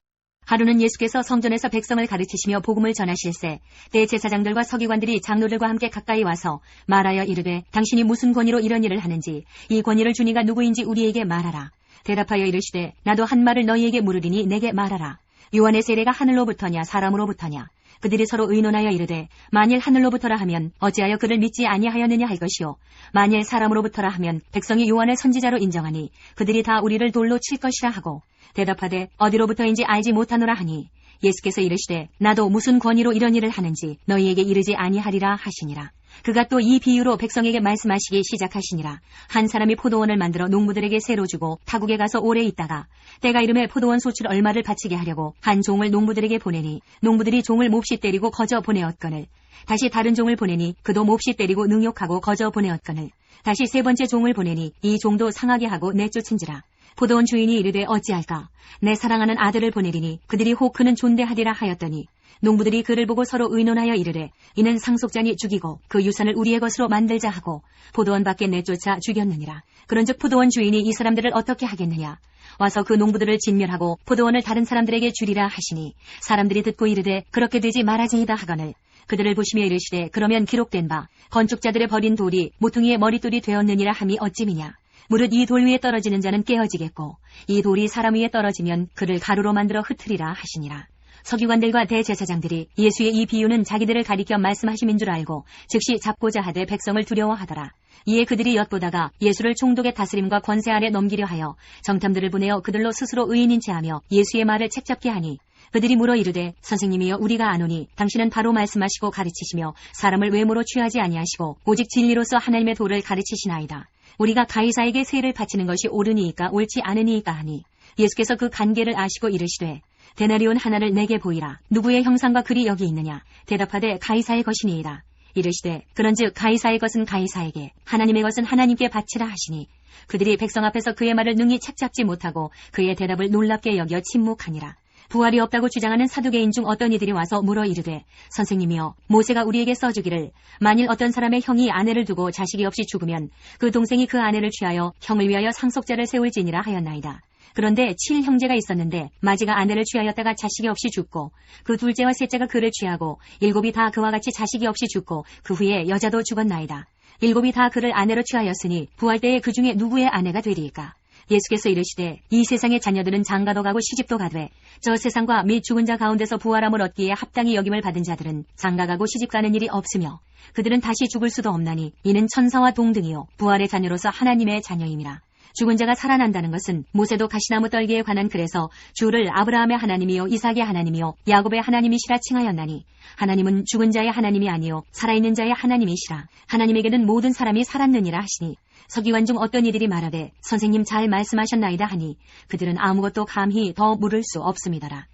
하루는 예수께서 성전에서 백성을 가르치시며 복음을 전하실세 대제사장들과 서기관들이 장로들과 함께 가까이 와서 말하여 이르되 당신이 무슨 권위로 이런 일을 하는지 이 권위를 주니가 누구인지 우리에게 말하라. 대답하여 이르시되 나도 한 말을 너희에게 물으리니 내게 말하라. 요한의 세례가 하늘로부터냐 사람으로부터냐. 그들이 서로 의논하여 이르되 만일 하늘로부터라 하면 어찌하여 그를 믿지 아니하였느냐 할 것이요 만일 사람으로부터라 하면 백성이 요한을 선지자로 인정하니 그들이 다 우리를 돌로 칠 것이라 하고 대답하되 어디로부터인지 알지 못하노라 하니 예수께서 이르시되 나도 무슨 권위로 이런 일을 하는지 너희에게 이르지 아니하리라 하시니라. 그가 또 이 비유로 백성에게 말씀하시기 시작하시니라. 한 사람이 포도원을 만들어 농부들에게 새로 주고 타국에 가서 오래 있다가 때가 이름에 포도원 소출 얼마를 바치게 하려고 한 종을 농부들에게 보내니 농부들이 종을 몹시 때리고 거저 보내었거늘 다시 다른 종을 보내니 그도 몹시 때리고 능욕하고 거저 보내었거늘 다시 세 번째 종을 보내니 이 종도 상하게 하고 내쫓은지라. 포도원 주인이 이르되 어찌할까 내 사랑하는 아들을 보내리니 그들이 혹 그는 존대하리라 하였더니 농부들이 그를 보고 서로 의논하여 이르되 이는 상속자니 죽이고 그 유산을 우리의 것으로 만들자 하고 포도원 밖에 내쫓아 죽였느니라. 그런즉 포도원 주인이 이 사람들을 어떻게 하겠느냐. 와서 그 농부들을 진멸하고 포도원을 다른 사람들에게 주리라 하시니 사람들이 듣고 이르되 그렇게 되지 말아지이다 하거늘 그들을 보시며 이르시되 그러면 기록된 바 건축자들의 버린 돌이 모퉁이의 머릿돌이 되었느니라 함이 어찌미냐. 무릇 이 돌 위에 떨어지는 자는 깨어지겠고 이 돌이 사람 위에 떨어지면 그를 가루로 만들어 흩으리라 하시니라. 서기관들과 대제사장들이 예수의 이 비유는 자기들을 가리켜 말씀하심인 줄 알고 즉시 잡고자 하되 백성을 두려워하더라. 이에 그들이 엿보다가 예수를 총독의 다스림과 권세 아래 넘기려 하여 정탐들을 보내어 그들로 스스로 의인인 체하며 예수의 말을 책잡게 하니 그들이 물어 이르되 선생님이여 우리가 아노니 당신은 바로 말씀하시고 가르치시며 사람을 외모로 취하지 아니하시고 오직 진리로서 하나님의 도를 가르치시나이다. 우리가 가이사에게 세를 바치는 것이 옳으니이까 옳지 않으니이까 하니 예수께서 그 간계를 아시고 이르시되 데나리온 하나를 내게 보이라. 누구의 형상과 글이 여기 있느냐. 대답하되 가이사의 것이니이다. 이르시되 그런즉 가이사의 것은 가이사에게 하나님의 것은 하나님께 바치라 하시니 그들이 백성 앞에서 그의 말을 능히 책잡지 못하고 그의 대답을 놀랍게 여겨 침묵하니라. 부활이 없다고 주장하는 사두개인 중 어떤 이들이 와서 물어 이르되 선생님이여 모세가 우리에게 써주기를 만일 어떤 사람의 형이 아내를 두고 자식이 없이 죽으면 그 동생이 그 아내를 취하여 형을 위하여 상속자를 세울지니라 하였나이다. 그런데 7형제가 있었는데 마지가 아내를 취하였다가 자식이 없이 죽고 그 둘째와 셋째가 그를 취하고 7이 다 그와 같이 자식이 없이 죽고 그 후에 여자도 죽었나이다. 7이 다 그를 아내로 취하였으니 부활 때에 그 중에 누구의 아내가 되리이까. 예수께서 이르시되 이 세상의 자녀들은 장가도 가고 시집도 가되 저 세상과 및 죽은 자 가운데서 부활함을 얻기에 합당히 여김을 받은 자들은 장가가고 시집가는 일이 없으며 그들은 다시 죽을 수도 없나니 이는 천사와 동등이요 부활의 자녀로서 하나님의 자녀임이라. 죽은 자가 살아난다는 것은 모세도 가시나무 떨기에 관한 글에서 주를 아브라함의 하나님이요 이삭의 하나님이요 야곱의 하나님이시라 칭하였나니 하나님은 죽은 자의 하나님이 아니요 살아있는 자의 하나님이시라. 하나님에게는 모든 사람이 살았느니라 하시니 서기관 중 어떤 이들이 말하되 선생님 잘 말씀하셨나이다 하니 그들은 아무것도 감히 더 물을 수 없음이더라.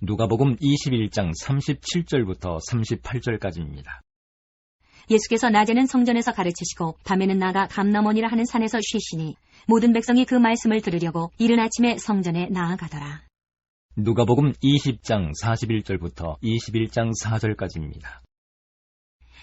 누가복음 21장 37절부터 38절까지입니다. 예수께서 낮에는 성전에서 가르치시고 밤에는 나가 감람원이라 하는 산에서 쉬시니 모든 백성이 그 말씀을 들으려고 이른 아침에 성전에 나아가더라. 누가복음 20장 41절부터 21장 4절까지입니다.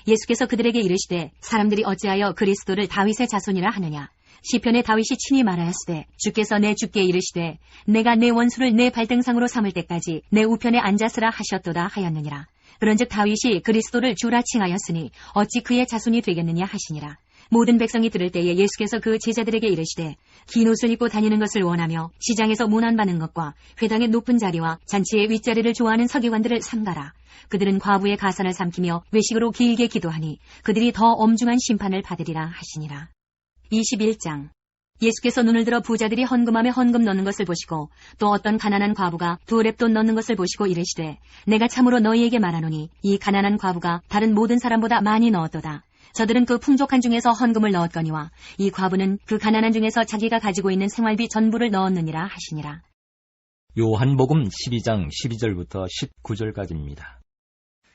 예수께서 그들에게 이르시되 사람들이 어찌하여 그리스도를 다윗의 자손이라 하느냐. 시편에 다윗이 친히 말하였으되 주께서 내 주께 이르시되 내가 내 원수를 내 발등상으로 삼을 때까지 내 우편에 앉았으라 하셨도다 하였느니라. 그런즉 다윗이 그리스도를 주라 칭하였으니 어찌 그의 자손이 되겠느냐 하시니라. 모든 백성이 들을 때에 예수께서 그 제자들에게 이르시되 긴 옷을 입고 다니는 것을 원하며 시장에서 문안받는 것과 회당의 높은 자리와 잔치의 윗자리를 좋아하는 서기관들을 삼가라. 그들은 과부의 가산을 삼키며 외식으로 길게 기도하니 그들이 더 엄중한 심판을 받으리라 하시니라. 21장. 예수께서 눈을 들어 부자들이 헌금함에 헌금 넣는 것을 보시고 또 어떤 가난한 과부가 2렙돈 넣는 것을 보시고 이르시되 내가 참으로 너희에게 말하노니 이 가난한 과부가 다른 모든 사람보다 많이 넣었도다. 저들은 그 풍족한 중에서 헌금을 넣었거니와 이 과부는 그 가난한 중에서 자기가 가지고 있는 생활비 전부를 넣었느니라 하시니라. 요한복음 12장 12절부터 19절까지입니다.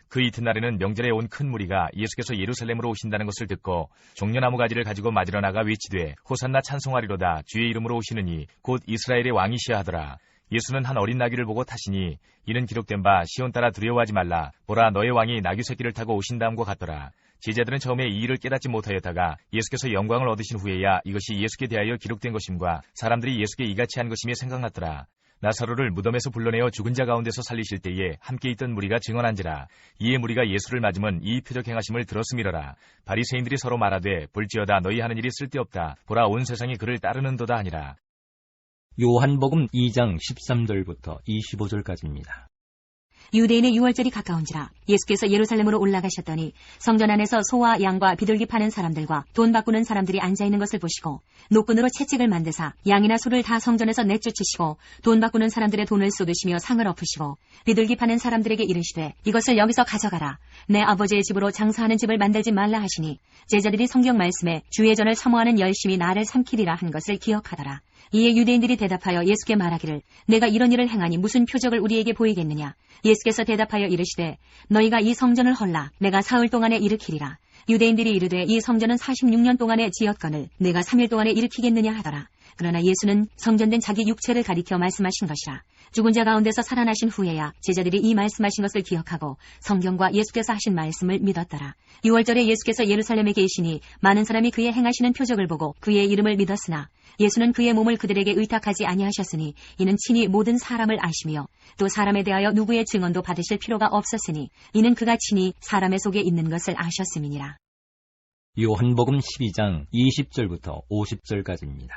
그 이튿날에는 명절에 온 큰 무리가 예수께서 예루살렘으로 오신다는 것을 듣고 종려나무 가지를 가지고 맞으러 나가 외치되 호산나 찬송하리로다 주의 이름으로 오시느니 곧 이스라엘의 왕이시야 하더라. 예수는 한 어린 나귀를 보고 타시니 이는 기록된 바 시온 따라 두려워하지 말라. 보라 너의 왕이 나귀 새끼를 타고 오신다함과 같더라. 제자들은 처음에 이 일을 깨닫지 못하였다가 예수께서 영광을 얻으신 후에야 이것이 예수께 대하여 기록된 것임과 사람들이 예수께 이같이 한 것임이 생각났더라. 나사로를 무덤에서 불러내어 죽은 자 가운데서 살리실 때에 함께 있던 무리가 증언한지라. 이에 무리가 예수를 맞으면 이 표적 행하심을 들었음이러라. 바리새인들이 서로 말하되 볼지어다 너희 하는 일이 쓸데없다. 보라 온 세상이 그를 따르는도다 하니라. 요한복음 2장 13절부터 25절까지입니다. 유대인의 유월절이 가까운지라 예수께서 예루살렘으로 올라가셨더니 성전 안에서 소와 양과 비둘기 파는 사람들과 돈 바꾸는 사람들이 앉아있는 것을 보시고 노끈으로 채찍을 만드사 양이나 소를 다 성전에서 내쫓으시고 돈 바꾸는 사람들의 돈을 쏟으시며 상을 엎으시고 비둘기 파는 사람들에게 이르시되 이것을 여기서 가져가라. 내 아버지의 집으로 장사하는 집을 만들지 말라 하시니 제자들이 성경 말씀에 주의 전을 사모하는 열심히 나를 삼키리라 한 것을 기억하더라. 이에 유대인들이 대답하여 예수께 말하기를 내가 이런 일을 행하니 무슨 표적을 우리에게 보이겠느냐. 예수께서 대답하여 이르시되 너희가 이 성전을 헐라 내가 사흘 동안에 일으키리라. 유대인들이 이르되 이 성전은 46년 동안에 지었거늘 내가 3일 동안에 일으키겠느냐 하더라. 그러나 예수는 성전된 자기 육체를 가리켜 말씀하신 것이라. 죽은 자 가운데서 살아나신 후에야 제자들이 이 말씀하신 것을 기억하고 성경과 예수께서 하신 말씀을 믿었더라. 6월절에 예수께서 예루살렘에 계시니 많은 사람이 그의 행하시는 표적을 보고 그의 이름을 믿었으나 예수는 그의 몸을 그들에게 의탁하지 아니하셨으니 이는 친히 모든 사람을 아시며 또 사람에 대하여 누구의 증언도 받으실 필요가 없었으니 이는 그가 친히 사람의 속에 있는 것을 아셨음이니라. 요한복음 12장 20절부터 50절까지입니다.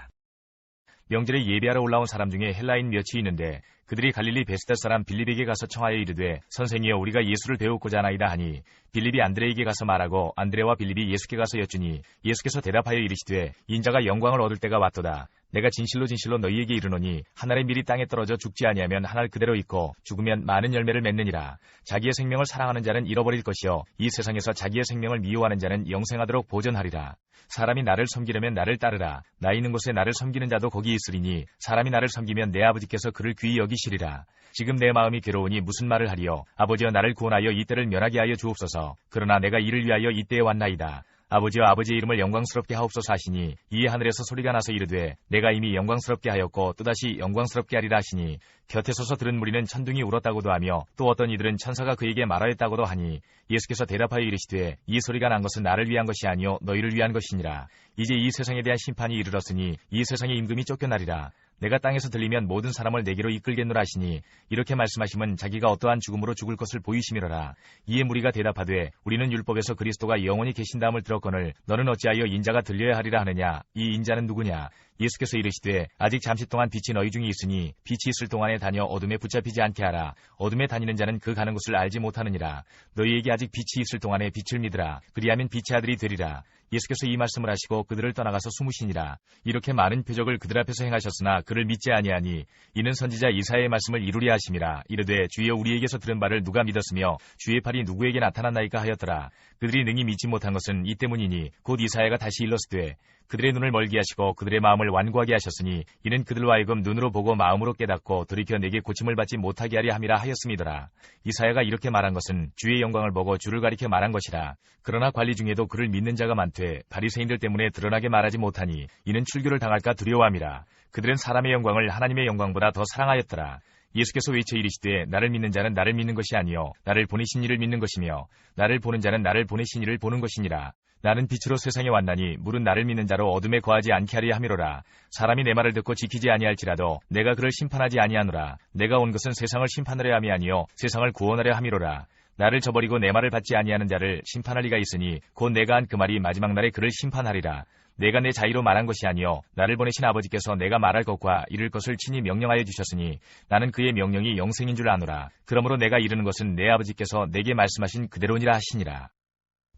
명절에 예배하러 올라온 사람 중에 헬라인 몇이 있는데 그들이 갈릴리 베스다 사람 빌립에게 가서 청하여 이르되 선생이여 우리가 예수를 배우고자 하나이다 하니 빌립이 안드레에게 가서 말하고 안드레와 빌립이 예수께 가서 여쭈니 예수께서 대답하여 이르시되 인자가 영광을 얻을 때가 왔도다. 내가 진실로 진실로 너희에게 이르노니 한 알의 밀이 땅에 떨어져 죽지 아니하면 한 알 그대로 있고 죽으면 많은 열매를 맺느니라. 자기의 생명을 사랑하는 자는 잃어버릴 것이요 이 세상에서 자기의 생명을 미워하는 자는 영생하도록 보존하리라. 사람이 나를 섬기려면 나를 따르라. 나 있는 곳에 나를 섬기는 자도 거기 있으리니 사람이 나를 섬기면 내 아버지께서 그를 귀히 여기시리라. 지금 내 마음이 괴로우니 무슨 말을 하리요. 아버지여 나를 구원하여 이 때를 면하게 하여 주옵소서. 그러나 내가 이를 위하여 이때에 왔나이다. 아버지여 아버지의 이름을 영광스럽게 하옵소서 하시니 이에 하늘에서 소리가 나서 이르되 내가 이미 영광스럽게 하였고 또다시 영광스럽게 하리라 하시니 곁에 서서 들은 무리는 천둥이 울었다고도 하며 또 어떤 이들은 천사가 그에게 말하였다고도 하니 예수께서 대답하여 이르시되 이 소리가 난 것은 나를 위한 것이 아니요 너희를 위한 것이니라. 이제 이 세상에 대한 심판이 이르렀으니 이 세상의 임금이 쫓겨나리라. 내가 땅에서 들리면 모든 사람을 내게로 이끌겠노라 하시니 이렇게 말씀하시면 자기가 어떠한 죽음으로 죽을 것을 보이심이로라. 이에 무리가 대답하되 우리는 율법에서 그리스도가 영원히 계신다함을 들었거늘 너는 어찌하여 인자가 들려야 하리라 하느냐. 이 인자는 누구냐. 예수께서 이르시되 아직 잠시 동안 빛이 너희 중에 있으니 빛이 있을 동안에 다녀 어둠에 붙잡히지 않게 하라. 어둠에 다니는 자는 그 가는 곳을 알지 못하느니라. 너희에게 아직 빛이 있을 동안에 빛을 믿으라. 그리하면 빛의 아들이 되리라. 예수께서 이 말씀을 하시고 그들을 떠나가서 숨으시니라. 이렇게 많은 표적을 그들 앞에서 행하셨으나 그를 믿지 아니하니 이는 선지자 이사야의 말씀을 이루려 하심이라. 이르되 주여 우리에게서 들은 바를 누가 믿었으며 주의 팔이 누구에게 나타났나이까 하였더라. 그들이 능히 믿지 못한 것은 이 때문이니 곧 이사야가 다시 일렀으되 그들의 눈을 멀게 하시고 그들의 마음을 완고하게 하셨으니 이는 그들로 하여금 눈으로 보고 마음으로 깨닫고 돌이켜 내게 고침을 받지 못하게 하려 함이라 하였음이더라. 이사야가 이렇게 말한 것은 주의 영광을 보고 주를 가리켜 말한 것이라. 그러나 관리 중에도 그를 믿는 자가 많되 바리새인들 때문에 드러나게 말하지 못하니 이는 출교를 당할까 두려워함이라. 그들은 사람의 영광을 하나님의 영광보다 더 사랑하였더라. 예수께서 외쳐 이르시되 나를 믿는 자는 나를 믿는 것이 아니요 나를 보내신 이를 믿는 것이며 나를 보는 자는 나를 보내신 이를 보는 것이니라. 나는 빛으로 세상에 왔나니 물은 나를 믿는 자로 어둠에 거하지 않게 하려 함이로라. 사람이 내 말을 듣고 지키지 아니할지라도 내가 그를 심판하지 아니하노라. 내가 온 것은 세상을 심판하려 함이 아니요 세상을 구원하려 함이로라. 나를 저버리고 내 말을 받지 아니하는 자를 심판할 리가 있으니 곧 내가 한 그 말이 마지막 날에 그를 심판하리라. 내가 내 자의로 말한 것이 아니요 나를 보내신 아버지께서 내가 말할 것과 이룰 것을 친히 명령하여 주셨으니 나는 그의 명령이 영생인 줄 아노라. 그러므로 내가 이르는 것은 내 아버지께서 내게 말씀하신 그대로니라 하시니라.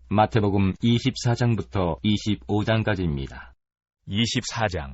마태복음 24장부터 25장까지입니다. 24장.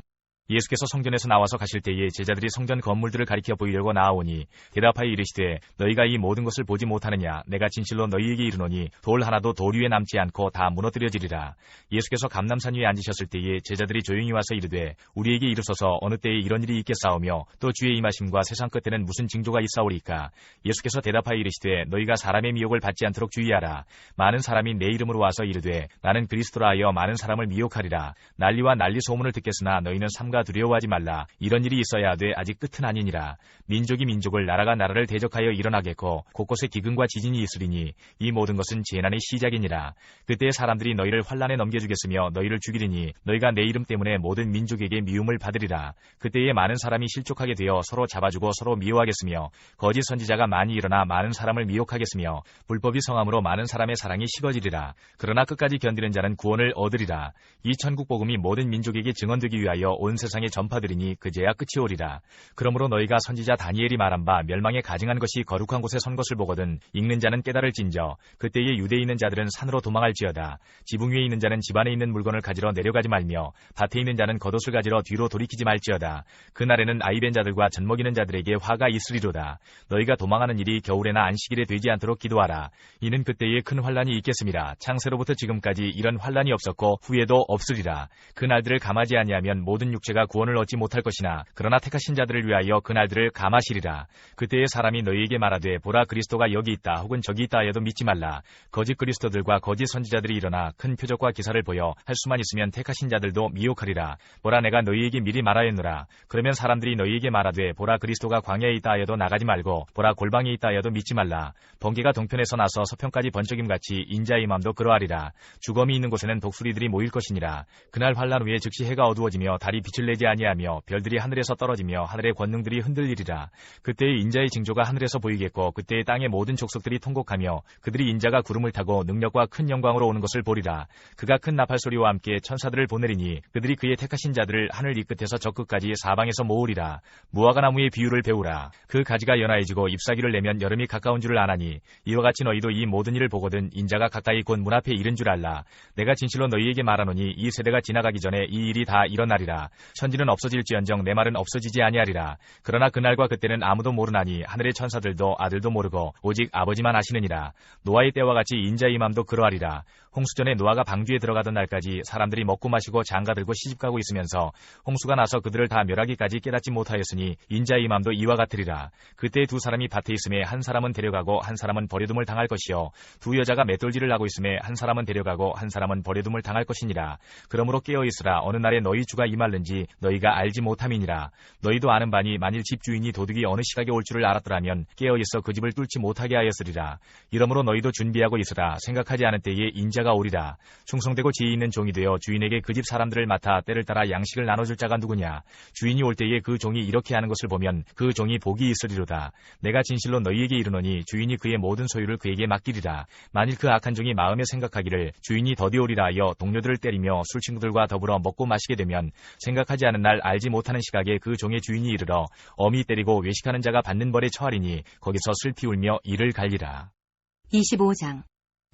예수께서 성전에서 나와서 가실 때에 제자들이 성전 건물들을 가리켜 보이려고 나아오니 대답하여 이르시되 너희가 이 모든 것을 보지 못하느냐. 내가 진실로 너희에게 이르노니 돌 하나도 돌 위에 남지 않고 다 무너뜨려지리라. 예수께서 감람산 위에 앉으셨을 때에 제자들이 조용히 와서 이르되 우리에게 이르소서 어느 때에 이런 일이 있겠사오며 또 주의 임하심과 세상 끝에는 무슨 징조가 있사오리까. 예수께서 대답하여 이르시되 너희가 사람의 미혹을 받지 않도록 주의하라. 많은 사람이 내 이름으로 와서 이르되 나는 그리스도라 하여 많은 사람을 미혹하리라. 난리와 난리 소문을 듣겠으나 너희는 삼가 삼가 두려워하지 말라. 이런 일이 있어야 하되 아직 끝은 아니니라. 민족이 민족을 나라가 나라를 대적하여 일어나겠고 곳곳에 기근과 지진이 있으리니 이 모든 것은 재난의 시작이니라. 그때 사람들이 너희를 환란에 넘겨주겠으며 너희를 죽이리니 너희가 내 이름 때문에 모든 민족에게 미움을 받으리라. 그때에 많은 사람이 실족하게 되어 서로 잡아주고 서로 미워하겠으며 거짓 선지자가 많이 일어나 많은 사람을 미혹하겠으며 불법이 성함으로 많은 사람의 사랑이 식어지리라. 그러나 끝까지 견디는 자는 구원을 얻으리라. 이 천국 복음이 모든 민족에게 증언되기 위하여 온 세상에 전파되리니 그제야 끝이 오리라. 그러므로 너희가 선지자 다니엘이 말한 바 멸망에 가증한 것이 거룩한 곳에 선 것을 보거든 읽는 자는 깨달을진저. 그때에 유대에 있는 자들은 산으로 도망할지어다. 지붕 위에 있는 자는 집 안에 있는 물건을 가지러 내려가지 말며 밭에 있는 자는 겉옷을 가지러 뒤로 돌이키지 말지어다. 그날에는 아이벤 자들과 젖먹이는 자들에게 화가 있으리로다. 너희가 도망하는 일이 겨울에나 안식일에 되지 않도록 기도하라. 이는 그때에 큰 환란이 있겠음이라. 창세로부터 지금까지 이런 환란이 없었고 후에도 없으리라. 그 날들을 감하지 아니하면 모든 육체가 구원을 얻지 못할 것이나 그러나 택하신 자들을 위하여 그 날들을 감하시리라. 그때에 사람이 너희에게 말하되 보라 그리스도가 여기 있다 혹은 저기 있다 하여도 믿지 말라. 거짓 그리스도들과 거짓 선지자들이 일어나 큰 표적과 기사를 보여 할 수만 있으면 택하신 자들도 미혹하리라. 보라 내가 너희에게 미리 말하였노라. 그러면 사람들이 너희에게 말하되 보라 그리스도가 광야에 있다 하여도 나가지 말고 보라 골방에 있다 하여도 믿지 말라. 번개가 동편에서 나서 서편까지 번쩍임같이 인자의 맘도 그러하리라. 주검이 있는 곳에는 독수리들이 모일 것이니라. 그날 환란 후에 즉시 해가 어두워지며 달이 빛을 내지 아니하며 별들이 하늘에서 떨어지며 하늘의 권능들이 흔들리리라. 그때에 인자의 징조가 하늘에서 보이겠고 그때에 땅의 모든 족속들이 통곡하며 그들이 인자가 구름을 타고 능력과 큰 영광으로 오는 것을 보리라. 그가 큰 나팔 소리와 함께 천사들을 보내리니 그들이 그의 택하신 자들을 하늘 이 끝에서 저 끝까지 사방에서 모으리라. 무화과 나무의 비유를 배우라. 그 가지가 연하해지고 잎사귀를 내면 여름이 가까운 줄을 아나니 이와 같이 너희도 이 모든 일을 보거든 인자가 가까이 곧 문 앞에 이른 줄 알라. 내가 진실로 너희에게 말하노니 이 세대가 지나가기 전에 이 일이 다 일어나리라. 천지는 없어질지언정 내 말은 없어지지 아니하리라. 그러나 그날과 그때는 아무도 모르나니 하늘의 천사들도 아들도 모르고 오직 아버지만 아시느니라. 노아의 때와 같이 인자의 맘도 그러하리라. 홍수전에 노아가 방주에 들어가던 날까지 사람들이 먹고 마시고 장가들고 시집가고 있으면서 홍수가 나서 그들을 다 멸하기까지 깨닫지 못하였으니 인자의 맘도 이와 같으리라. 그때 두 사람이 밭에 있음에 한 사람은 데려가고 한 사람은 버려둠을 당할 것이요 두 여자가 맷돌질을 하고 있음에 한 사람은 데려가고 한 사람은 버려둠을 당할 것이니라. 그러므로 깨어있으라. 어느 날에 너희 주가 임할는지 너희가 알지 못함이니라. 너희도 아는 바니 만일 집주인이 도둑이 어느 시각에 올 줄을 알았더라면 깨어있어 그 집을 뚫지 못하게 하였으리라. 이러므로 너희도 준비하고 있으라. 생각하지 않은 때에 인자가 오리라. 충성되고 지혜 있는 종이 되어 주인에게 그 집 사람들을 맡아 때를 따라 양식을 나눠줄 자가 누구냐. 주인이 올 때에 그 종이 이렇게 하는 것을 보면 그 종이 복이 있으리로다. 내가 진실로 너희에게 이르노니 주인이 그의 모든 소유를 그에게 맡기리라. 만일 그 악한 종이 마음에 생각하기를 주인이 더디 오리라 하여 동료들을 때리며 술친구들과 더불어 먹고 마시게 되면 생각하지 않은 날 알지 못하는 시각에 그 종의 주인이 이르러 엄히 때리고 외식하는 자가 받는 벌에 처하리니 거기서 슬피 울며 이를 갈리라. 25장.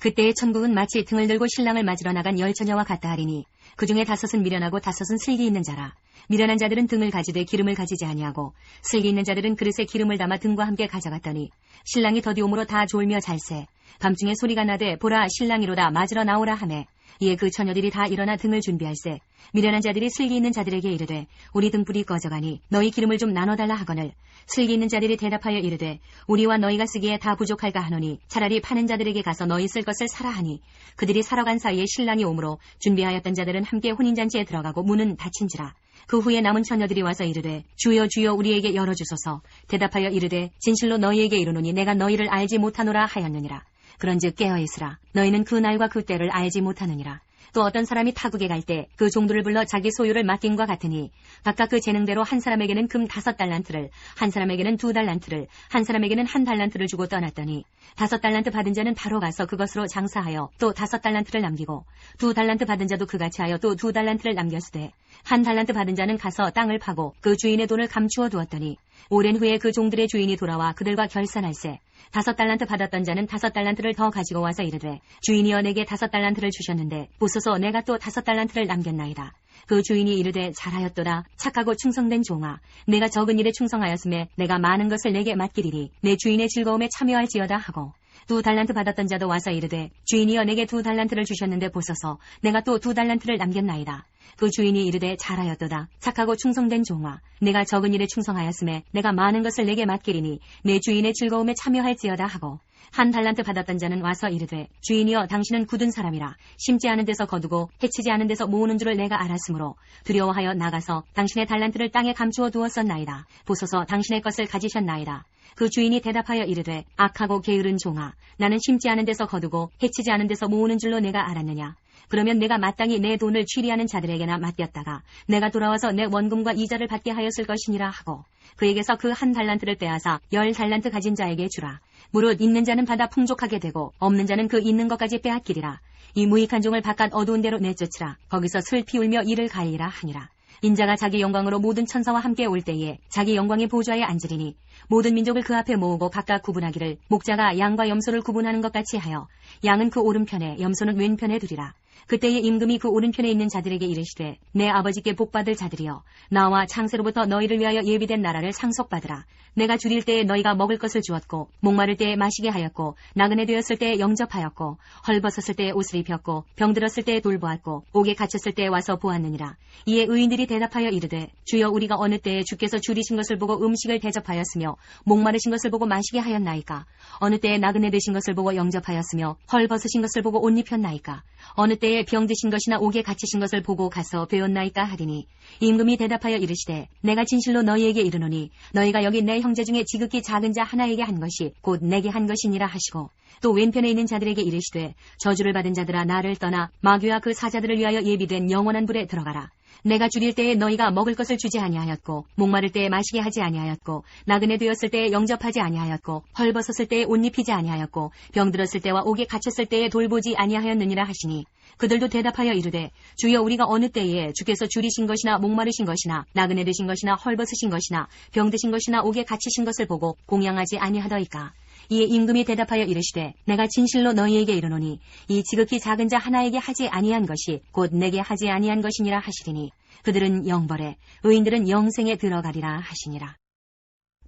그때의 천국은 마치 등을 들고 신랑을 맞으러 나간 열 처녀와 같다 하리니 그 중에 5은 미련하고 5은 슬기 있는 자라. 미련한 자들은 등을 가지되 기름을 가지지 아니하고 슬기 있는 자들은 그릇에 기름을 담아 등과 함께 가져갔더니 신랑이 더디 오므로 다 졸며 잘세. 밤중에 소리가 나되 보라 신랑이로다 맞으러 나오라 하매 이에 그 처녀들이 다 일어나 등을 준비할세. 미련한 자들이 슬기 있는 자들에게 이르되 우리 등불이 꺼져가니 너희 기름을 좀 나눠달라 하거늘 슬기 있는 자들이 대답하여 이르되 우리와 너희가 쓰기에 다 부족할까 하노니 차라리 파는 자들에게 가서 너희 쓸 것을 사라 하니 그들이 사러 간 사이에 신랑이 오므로 준비하였던 자들은 함께 혼인잔치에 들어가고 문은 닫힌지라. 그 후에 남은 처녀들이 와서 이르되 주여 주여 우리에게 열어주소서. 대답하여 이르되 진실로 너희에게 이르노니 내가 너희를 알지 못하노라 하였느니라. 그런즉 깨어있으라. 너희는 그 날과 그 때를 알지 못하느니라. 또 어떤 사람이 타국에 갈 때 그 종들을 불러 자기 소유를 맡김과 같으니 각각 그 재능대로 한 사람에게는 금 5달란트를 한 사람에게는 2달란트를 한 사람에게는 1달란트를 주고 떠났더니 5달란트 받은 자는 바로 가서 그것으로 장사하여 또 5달란트를 남기고 2달란트 받은 자도 그같이 하여 또 2달란트를 남겼으되 1달란트 받은 자는 가서 땅을 파고 그 주인의 돈을 감추어 두었더니 오랜 후에 그 종들의 주인이 돌아와 그들과 결산할세. 5달란트 받았던 자는 5달란트를 더 가지고 와서 이르되 주인이여 내게 5달란트를 주셨는데 보소서 내가 또 5달란트를 남겼나이다. 그 주인이 이르되 잘하였도다. 착하고 충성된 종아. 내가 적은 일에 충성하였음에 내가 많은 것을 내게 맡기리니 내 주인의 즐거움에 참여할지어다 하고 2달란트 받았던 자도 와서 이르되 주인이여 내게 2달란트를 주셨는데 보소서 내가 또 2달란트를 남겼나이다. 그 주인이 이르되 잘하였도다. 착하고 충성된 종아. 내가 적은 일에 충성하였음에 내가 많은 것을 내게 맡기리니 내 주인의 즐거움에 참여할지어다 하고 한 달란트 받았던 자는 와서 이르되 주인이여 당신은 굳은 사람이라 심지 않은 데서 거두고 해치지 않은 데서 모으는 줄을 내가 알았으므로 두려워하여 나가서 당신의 달란트를 땅에 감추어 두었었나이다. 보소서 당신의 것을 가지셨나이다. 그 주인이 대답하여 이르되 악하고 게으른 종아 나는 심지 않은 데서 거두고 해치지 않은 데서 모으는 줄로 내가 알았느냐. 그러면 내가 마땅히 내 돈을 취리하는 자들에게나 맡겼다가 내가 돌아와서 내 원금과 이자를 받게 하였을 것이니라 하고 그에게서 그 한 달란트를 빼앗아 10달란트 가진 자에게 주라. 무릇 있는 자는 받아 풍족하게 되고 없는 자는 그 있는 것까지 빼앗기리라. 이 무익한 종을 바깥 어두운 데로 내쫓으라. 거기서 슬피 울며 이를 가리라 하니라. 인자가 자기 영광으로 모든 천사와 함께 올 때에 자기 영광의 보좌에 앉으리니 모든 민족을 그 앞에 모으고 각각 구분하기를 목자가 양과 염소를 구분하는 것 같이 하여 양은 그 오른편에 염소는 왼편에 두리라. 그때에 임금이 그 오른편에 있는 자들에게 이르시되 내 아버지께 복받을 자들이여 나와 창세로부터 너희를 위하여 예비된 나라를 상속받으라. 내가 줄일 때에 너희가 먹을 것을 주었고 목마를 때에 마시게 하였고 나그네 되었을 때에 영접하였고 헐벗었을 때에 옷을 입혔고 병들었을 때에 돌보았고 옥에 갇혔을 때에 와서 보았느니라. 이에 의인들이 대답하여 이르되 주여 우리가 어느 때에 주께서 줄이신 것을 보고 음식을 대접하였으며 목마르신 것을 보고 마시게 하였나이까. 어느 때에 나그네 되신 것을 보고 영접하였으며 헐벗으신 것을 보고 옷 입혔나이까. 어느 때에 병드신 것이나 옥에 갇히신 것을 보고 가서 배웠나이까 하리니 임금이 대답하여 이르시되 내가 진실로 너희에게 이르노니 너희가 여기 내 형제 중에 지극히 작은 자 하나에게 한 것이 곧 내게 한 것이니라 하시고 또 왼편에 있는 자들에게 이르시되 저주를 받은 자들아 나를 떠나 마귀와 그 사자들을 위하여 예비된 영원한 불에 들어가라. 내가 줄일 때에 너희가 먹을 것을 주지 아니하였고 목마를 때에 마시게 하지 아니하였고 나그네 되었을 때에 영접하지 아니하였고 헐벗었을 때에 옷 입히지 아니하였고 병들었을 때와 옥에 갇혔을 때에 돌보지 아니하였느니라 하시니 그들도 대답하여 이르되 주여 우리가 어느 때에 주께서 줄이신 것이나 목마르신 것이나 나그네 되신 것이나 헐벗으신 것이나 병드신 것이나 옥에 갇히신 것을 보고 공양하지 아니하더이까. 이에 임금이 대답하여 이르시되 내가 진실로 너희에게 이르노니 이 지극히 작은 자 하나에게 하지 아니한 것이 곧 내게 하지 아니한 것이니라 하시리니 그들은 영벌에 의인들은 영생에 들어가리라 하시니라.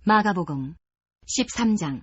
마가복음 13장.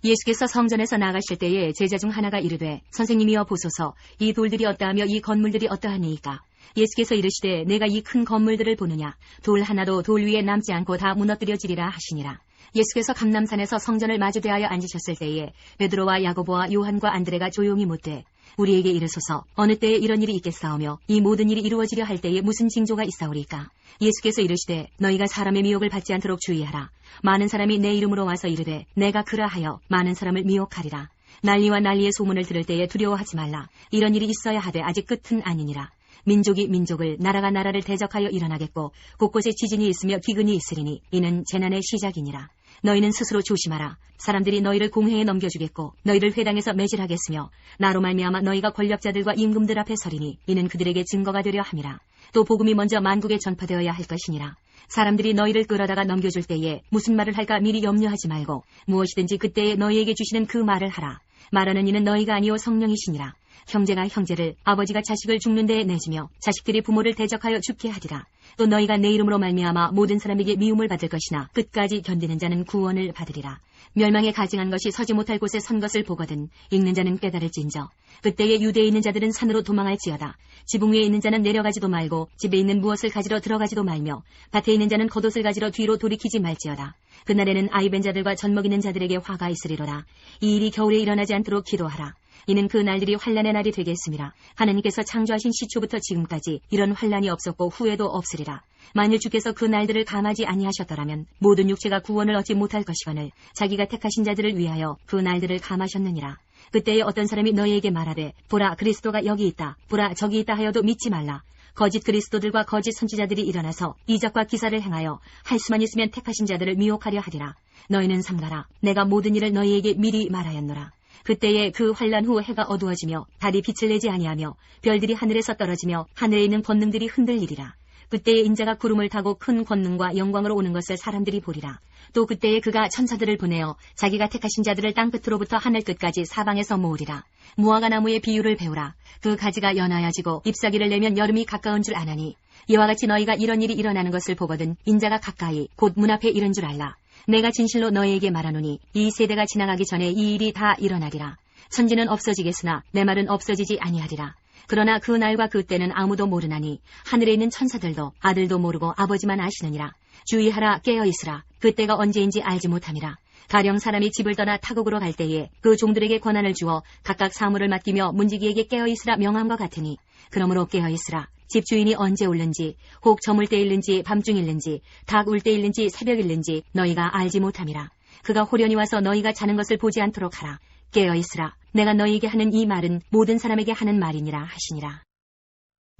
예수께서 성전에서 나가실 때에 제자 중 하나가 이르되 선생님이여 보소서 이 돌들이 어떠하며 이 건물들이 어떠하니이까. 예수께서 이르시되 내가 이 큰 건물들을 보느냐. 돌 하나도 돌 위에 남지 않고 다 무너뜨려지리라 하시니라. 예수께서 감람산에서 성전을 마주대하여 앉으셨을 때에 베드로와 야고보와 요한과 안드레가 조용히 묻되 우리에게 이르소서 어느 때에 이런 일이 있겠사오며 이 모든 일이 이루어지려 할 때에 무슨 징조가 있사오리까. 예수께서 이르시되 너희가 사람의 미혹을 받지 않도록 주의하라. 많은 사람이 내 이름으로 와서 이르되 내가 그라 하여 많은 사람을 미혹하리라. 난리와 난리의 소문을 들을 때에 두려워하지 말라. 이런 일이 있어야 하되 아직 끝은 아니니라. 민족이 민족을 나라가 나라를 대적하여 일어나겠고 곳곳에 지진이 있으며 기근이 있으리니 이는 재난의 시작이니라. 너희는 스스로 조심하라. 사람들이 너희를 공회에 넘겨주겠고 너희를 회당에서 매질하겠으며 나로 말미암아 너희가 권력자들과 임금들 앞에 서리니 이는 그들에게 증거가 되려 함이라. 또 복음이 먼저 만국에 전파되어야 할 것이니라. 사람들이 너희를 끌어다가 넘겨줄 때에 무슨 말을 할까 미리 염려하지 말고 무엇이든지 그때에 너희에게 주시는 그 말을 하라. 말하는 이는 너희가 아니오 성령이시니라. 형제가 형제를 아버지가 자식을 죽는 데에 내주며 자식들이 부모를 대적하여 죽게 하리라. 또 너희가 내 이름으로 말미암아 모든 사람에게 미움을 받을 것이나 끝까지 견디는 자는 구원을 받으리라. 멸망에 가증한 것이 서지 못할 곳에 선 것을 보거든 읽는 자는 깨달을진저. 그때에 유대에 있는 자들은 산으로 도망할지어다. 지붕 위에 있는 자는 내려가지도 말고 집에 있는 무엇을 가지러 들어가지도 말며 밭에 있는 자는 겉옷을 가지러 뒤로 돌이키지 말지어다. 그날에는 아이벤 자들과 젖먹이는 자들에게 화가 있으리로라. 이 일이 겨울에 일어나지 않도록 기도하라. 이는 그 날들이 환난의 날이 되겠습니다. 하나님께서 창조하신 시초부터 지금까지 이런 환난이 없었고 후에도 없으리라. 만일 주께서 그 날들을 감하지 아니하셨더라면 모든 육체가 구원을 얻지 못할 것이거늘 자기가 택하신 자들을 위하여 그 날들을 감하셨느니라. 그때에 어떤 사람이 너희에게 말하되 보라 그리스도가 여기 있다 보라 저기 있다 하여도 믿지 말라. 거짓 그리스도들과 거짓 선지자들이 일어나서 이적과 기사를 행하여 할 수만 있으면 택하신 자들을 미혹하려 하리라. 너희는 삼가라. 내가 모든 일을 너희에게 미리 말하였노라. 그때에 그 환난 후 해가 어두워지며 달이 빛을 내지 아니하며 별들이 하늘에서 떨어지며 하늘에 있는 권능들이 흔들리리라. 그때에 인자가 구름을 타고 큰 권능과 영광으로 오는 것을 사람들이 보리라. 또 그때에 그가 천사들을 보내어 자기가 택하신 자들을 땅끝으로부터 하늘 끝까지 사방에서 모으리라. 무화과 나무의 비유를 배우라. 그 가지가 연하여지고 잎사귀를 내면 여름이 가까운 줄 아나니 이와 같이 너희가 이런 일이 일어나는 것을 보거든 인자가 가까이 곧 문 앞에 이른 줄 알라. 내가 진실로 너희에게 말하노니 이 세대가 지나가기 전에 이 일이 다 일어나리라. 천지는 없어지겠으나 내 말은 없어지지 아니하리라. 그러나 그 날과 그 때는 아무도 모르나니 하늘에 있는 천사들도 아들도 모르고 아버지만 아시느니라. 주의하라 깨어있으라. 그 때가 언제인지 알지 못함이라. 가령 사람이 집을 떠나 타국으로 갈 때에 그 종들에게 권한을 주어 각각 사물을 맡기며 문지기에게 깨어있으라 명함과 같으니 그러므로 깨어있으라. 집주인이 언제 올는지 혹 저물 때일는지 밤중일는지 닭 울 때일는지 새벽일는지 너희가 알지 못함이라. 그가 호련히 와서 너희가 자는 것을 보지 않도록 하라. 깨어있으라. 내가 너희에게 하는 이 말은 모든 사람에게 하는 말이니라 하시니라.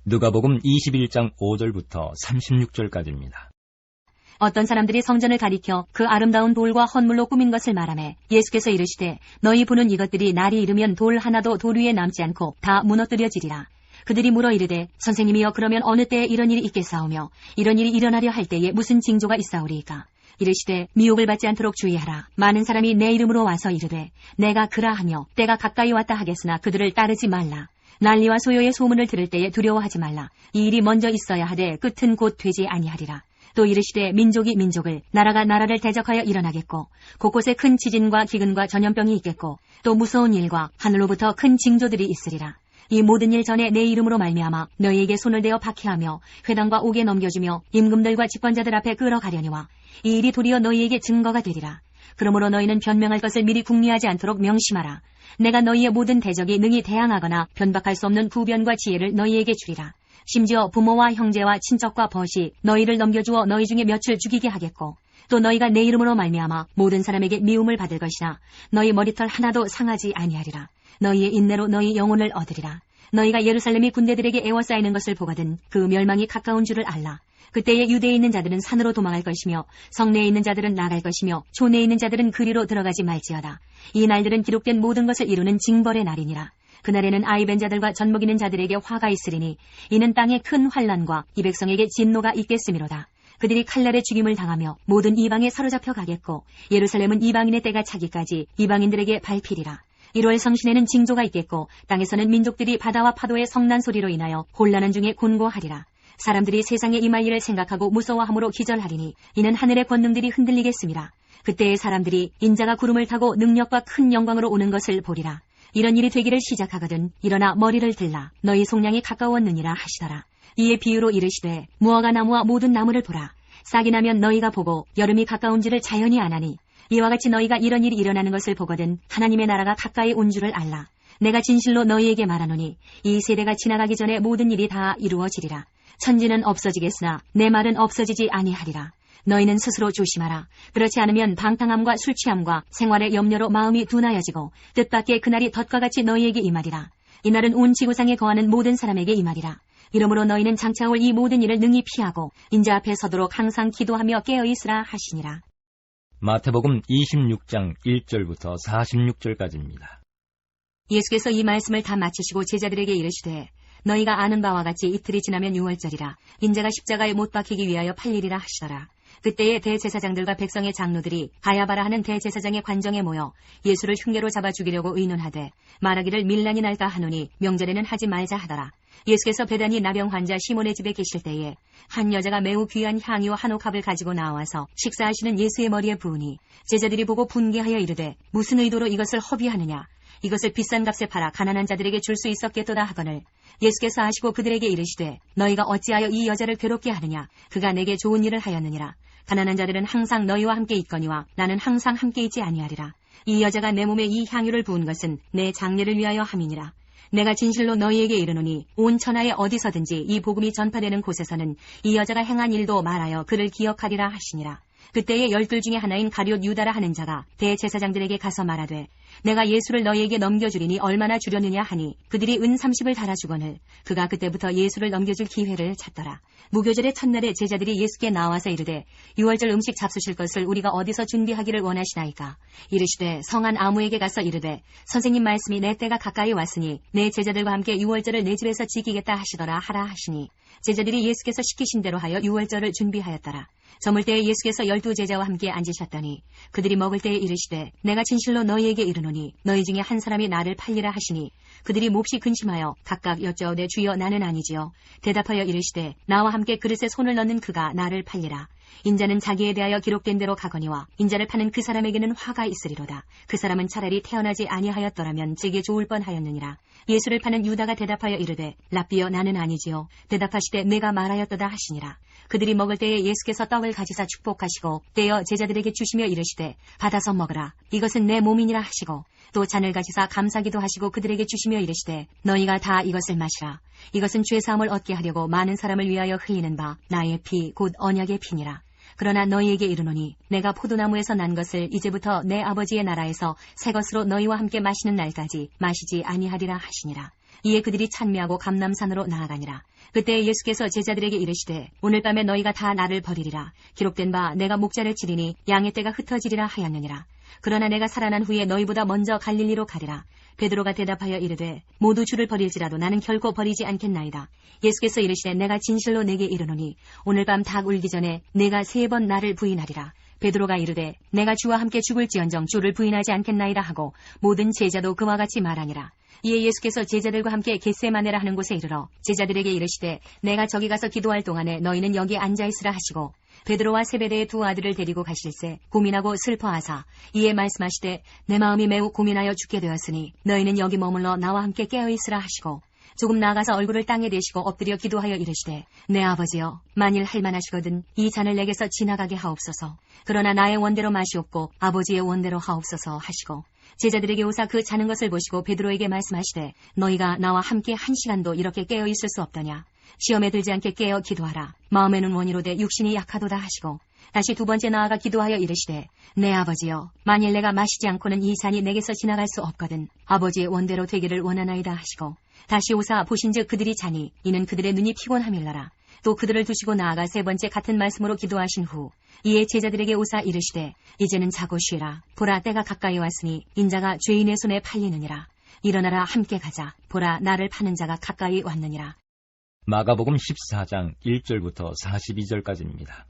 누가복음 21장 5절부터 36절까지입니다. 어떤 사람들이 성전을 가리켜 그 아름다운 돌과 헌물로 꾸민 것을 말하매 예수께서 이르시되 너희 보는 이것들이 날이 이르면 돌 하나도 돌 위에 남지 않고 다 무너뜨려지리라. 그들이 물어 이르되 선생님이여 그러면 어느 때에 이런 일이 있겠사오며 이런 일이 일어나려 할 때에 무슨 징조가 있사오리이까. 이르시되 미혹을 받지 않도록 주의하라. 많은 사람이 내 이름으로 와서 이르되 내가 그라하며 때가 가까이 왔다 하겠으나 그들을 따르지 말라. 난리와 소요의 소문을 들을 때에 두려워하지 말라. 이 일이 먼저 있어야 하되 끝은 곧 되지 아니하리라. 또 이르시되 민족이 민족을 나라가 나라를 대적하여 일어나겠고 곳곳에 큰 지진과 기근과 전염병이 있겠고 또 무서운 일과 하늘로부터 큰 징조들이 있으리라. 이 모든 일 전에 내 이름으로 말미암아 너희에게 손을 대어 박해하며 회당과 옥에 넘겨주며 임금들과 집권자들 앞에 끌어가려니와 이 일이 도리어 너희에게 증거가 되리라. 그러므로 너희는 변명할 것을 미리 궁리하지 않도록 명심하라. 내가 너희의 모든 대적이 능히 대항하거나 변박할 수 없는 구변과 지혜를 너희에게 주리라. 심지어 부모와 형제와 친척과 벗이 너희를 넘겨주어 너희 중에 몇을 죽이게 하겠고 또 너희가 내 이름으로 말미암아 모든 사람에게 미움을 받을 것이나 너희 머리털 하나도 상하지 아니하리라. 너희의 인내로 너희 영혼을 얻으리라. 너희가 예루살렘이 군대들에게 에워싸이는 것을 보거든 그 멸망이 가까운 줄을 알라. 그때에 유대에 있는 자들은 산으로 도망할 것이며 성내에 있는 자들은 나갈 것이며 촌에 있는 자들은 그리로 들어가지 말지어다. 이 날들은 기록된 모든 것을 이루는 징벌의 날이니라. 그날에는 아이 벤 자들과 젖먹이는 자들에게 화가 있으리니 이는 땅에 큰 환난과 이 백성에게 진노가 있겠음이로다. 그들이 칼날에 죽임을 당하며 모든 이방에 사로잡혀 가겠고 예루살렘은 이방인의 때가 차기까지 이방인들에게 밟히리라. 1월 성신에는 징조가 있겠고 땅에서는 민족들이 바다와 파도의 성난 소리로 인하여 혼란한 중에 곤고하리라. 사람들이 세상에 임할 일을 생각하고 무서워함으로 기절하리니 이는 하늘의 권능들이 흔들리겠음이라. 그때의 사람들이 인자가 구름을 타고 능력과 큰 영광으로 오는 것을 보리라. 이런 일이 되기를 시작하거든 일어나 머리를 들라. 너희 속량이 가까웠느니라 하시더라. 이에 비유로 이르시되 무화과 나무와 모든 나무를 보라. 싹이 나면 너희가 보고 여름이 가까운지를 자연히 아나니 이와 같이 너희가 이런 일이 일어나는 것을 보거든 하나님의 나라가 가까이 온 줄을 알라. 내가 진실로 너희에게 말하노니 이 세대가 지나가기 전에 모든 일이 다 이루어지리라. 천지는 없어지겠으나 내 말은 없어지지 아니하리라. 너희는 스스로 조심하라. 그렇지 않으면 방탕함과 술취함과 생활의 염려로 마음이 둔하여지고 뜻밖의 그날이 덫과 같이 너희에게 임하리라. 이날은 온 지구상에 거하는 모든 사람에게 임하리라. 이러므로 너희는 장차 올 이 모든 일을 능히 피하고 인자 앞에 서도록 항상 기도하며 깨어있으라 하시니라. 마태복음 26장 1절부터 46절까지입니다. 예수께서 이 말씀을 다 마치시고 제자들에게 이르시되 너희가 아는 바와 같이 이틀이 지나면 유월절이라 인자가 십자가에 못 박히기 위하여 팔리리라 하시더라. 그때에 대제사장들과 백성의 장로들이 가야바라 하는 대제사장의 관정에 모여 예수를 흉내로 잡아 죽이려고 의논하되 말하기를 밀란이 날까 하노니 명절에는 하지 말자 하더라. 예수께서 베다니 나병 환자 시몬의 집에 계실 때에 한 여자가 매우 귀한 향유와 한옥합을 가지고 나와서 식사하시는 예수의 머리에 부으니 제자들이 보고 분개하여 이르되 무슨 의도로 이것을 허비하느냐. 이것을 비싼 값에 팔아 가난한 자들에게 줄 수 있었겠도다 하거늘 예수께서 아시고 그들에게 이르시되 너희가 어찌하여 이 여자를 괴롭게 하느냐. 그가 내게 좋은 일을 하였느니라. 가난한 자들은 항상 너희와 함께 있거니와 나는 항상 함께 있지 아니하리라. 이 여자가 내 몸에 이 향유를 부은 것은 내 장례를 위하여 함이니라. 내가 진실로 너희에게 이르노니 온 천하에 어디서든지 이 복음이 전파되는 곳에서는 이 여자가 행한 일도 말하여 그를 기억하리라 하시니라. 그때에 12 중에 하나인 가룟 유다라 하는 자가 대제사장들에게 가서 말하되 내가 예수를 너희에게 넘겨주리니 얼마나 주려느냐 하니 그들이 은 30을 달아주거늘 그가 그때부터 예수를 넘겨줄 기회를 찾더라. 무교절의 첫날에 제자들이 예수께 나와서 이르되 유월절 음식 잡수실 것을 우리가 어디서 준비하기를 원하시나이까. 이르시되 성한 아무에게 가서 이르되 선생님 말씀이 내 때가 가까이 왔으니 내 제자들과 함께 유월절을 내 집에서 지키겠다 하시더라 하라 하시니 제자들이 예수께서 시키신 대로 하여 유월절을 준비하였더라. 저물 때에 예수께서 12 제자와 함께 앉으셨더니 그들이 먹을 때에 이르시되 내가 진실로 너희에게 이르노니 너희 중에 한 사람이 나를 팔리라 하시니 그들이 몹시 근심하여 각각 여짜오되 주여 나는 아니지요. 대답하여 이르시되 나와 함께 그릇에 손을 넣는 그가 나를 팔리라. 인자는 자기에 대하여 기록된 대로 가거니와 인자를 파는 그 사람에게는 화가 있으리로다. 그 사람은 차라리 태어나지 아니하였더라면 제게 좋을 뻔하였느니라. 예수를 파는 유다가 대답하여 이르되 랍비여 나는 아니지요. 대답하시되 내가 말하였도다 하시니라. 그들이 먹을 때에 예수께서 떡을 가지사 축복하시고 떼어 제자들에게 주시며 이르시되 받아서 먹으라. 이것은 내 몸이니라 하시고 또 잔을 가지사 감사기도 하시고 그들에게 주시며 이르시되 너희가 다 이것을 마시라. 이것은 죄사함을 얻게 하려고 많은 사람을 위하여 흘리는 바 나의 피 곧 언약의 피니라. 그러나 너희에게 이르노니 내가 포도나무에서 난 것을 이제부터 내 아버지의 나라에서 새 것으로 너희와 함께 마시는 날까지 마시지 아니하리라 하시니라. 이에 그들이 찬미하고 감람산으로 나아가니라. 그때 예수께서 제자들에게 이르시되 오늘 밤에 너희가 다 나를 버리리라. 기록된 바 내가 목자를 치리니 양의 떼가 흩어지리라 하였느니라. 그러나 내가 살아난 후에 너희보다 먼저 갈릴리로 가리라. 베드로가 대답하여 이르되 모두 주를 버릴지라도 나는 결코 버리지 않겠나이다. 예수께서 이르시되 내가 진실로 내게 이르노니 오늘 밤 닭 울기 전에 내가 3번 나를 부인하리라. 베드로가 이르되 내가 주와 함께 죽을지언정 주를 부인하지 않겠나이다 하고 모든 제자도 그와 같이 말하니라. 이에 예수께서 제자들과 함께 겟세마네라 하는 곳에 이르러 제자들에게 이르시되 내가 저기 가서 기도할 동안에 너희는 여기 앉아있으라 하시고 베드로와 세베대의 2 아들을 데리고 가실새 고민하고 슬퍼하사 이에 말씀하시되 내 마음이 매우 고민하여 죽게 되었으니 너희는 여기 머물러 나와 함께 깨어있으라 하시고 조금 나아가서 얼굴을 땅에 대시고 엎드려 기도하여 이르시되 내 아버지여 만일 할만하시거든 이 잔을 내게서 지나가게 하옵소서. 그러나 나의 원대로 마시옵고 아버지의 원대로 하옵소서 하시고 제자들에게 오사 그 자는 것을 보시고 베드로에게 말씀하시되 너희가 나와 함께 1시간도 이렇게 깨어있을 수 없더냐. 시험에 들지 않게 깨어 기도하라. 마음에는 원이로되 육신이 약하도다 하시고 다시 2번째 나아가 기도하여 이르시되 내 아버지여 만일 내가 마시지 않고는 이 잔이 내게서 지나갈 수 없거든 아버지의 원대로 되기를 원하나이다 하시고 다시 오사 보신즉 그들이 자니 이는 그들의 눈이 피곤함일러라. 또 그들을 두시고 나아가 3번째 같은 말씀으로 기도하신 후 이에 제자들에게 오사 이르시되 이제는 자고 쉬라. 보라 때가 가까이 왔으니 인자가 죄인의 손에 팔리느니라. 일어나라 함께 가자. 보라 나를 파는 자가 가까이 왔느니라. 마가복음 14장 1절부터 42절까지입니다.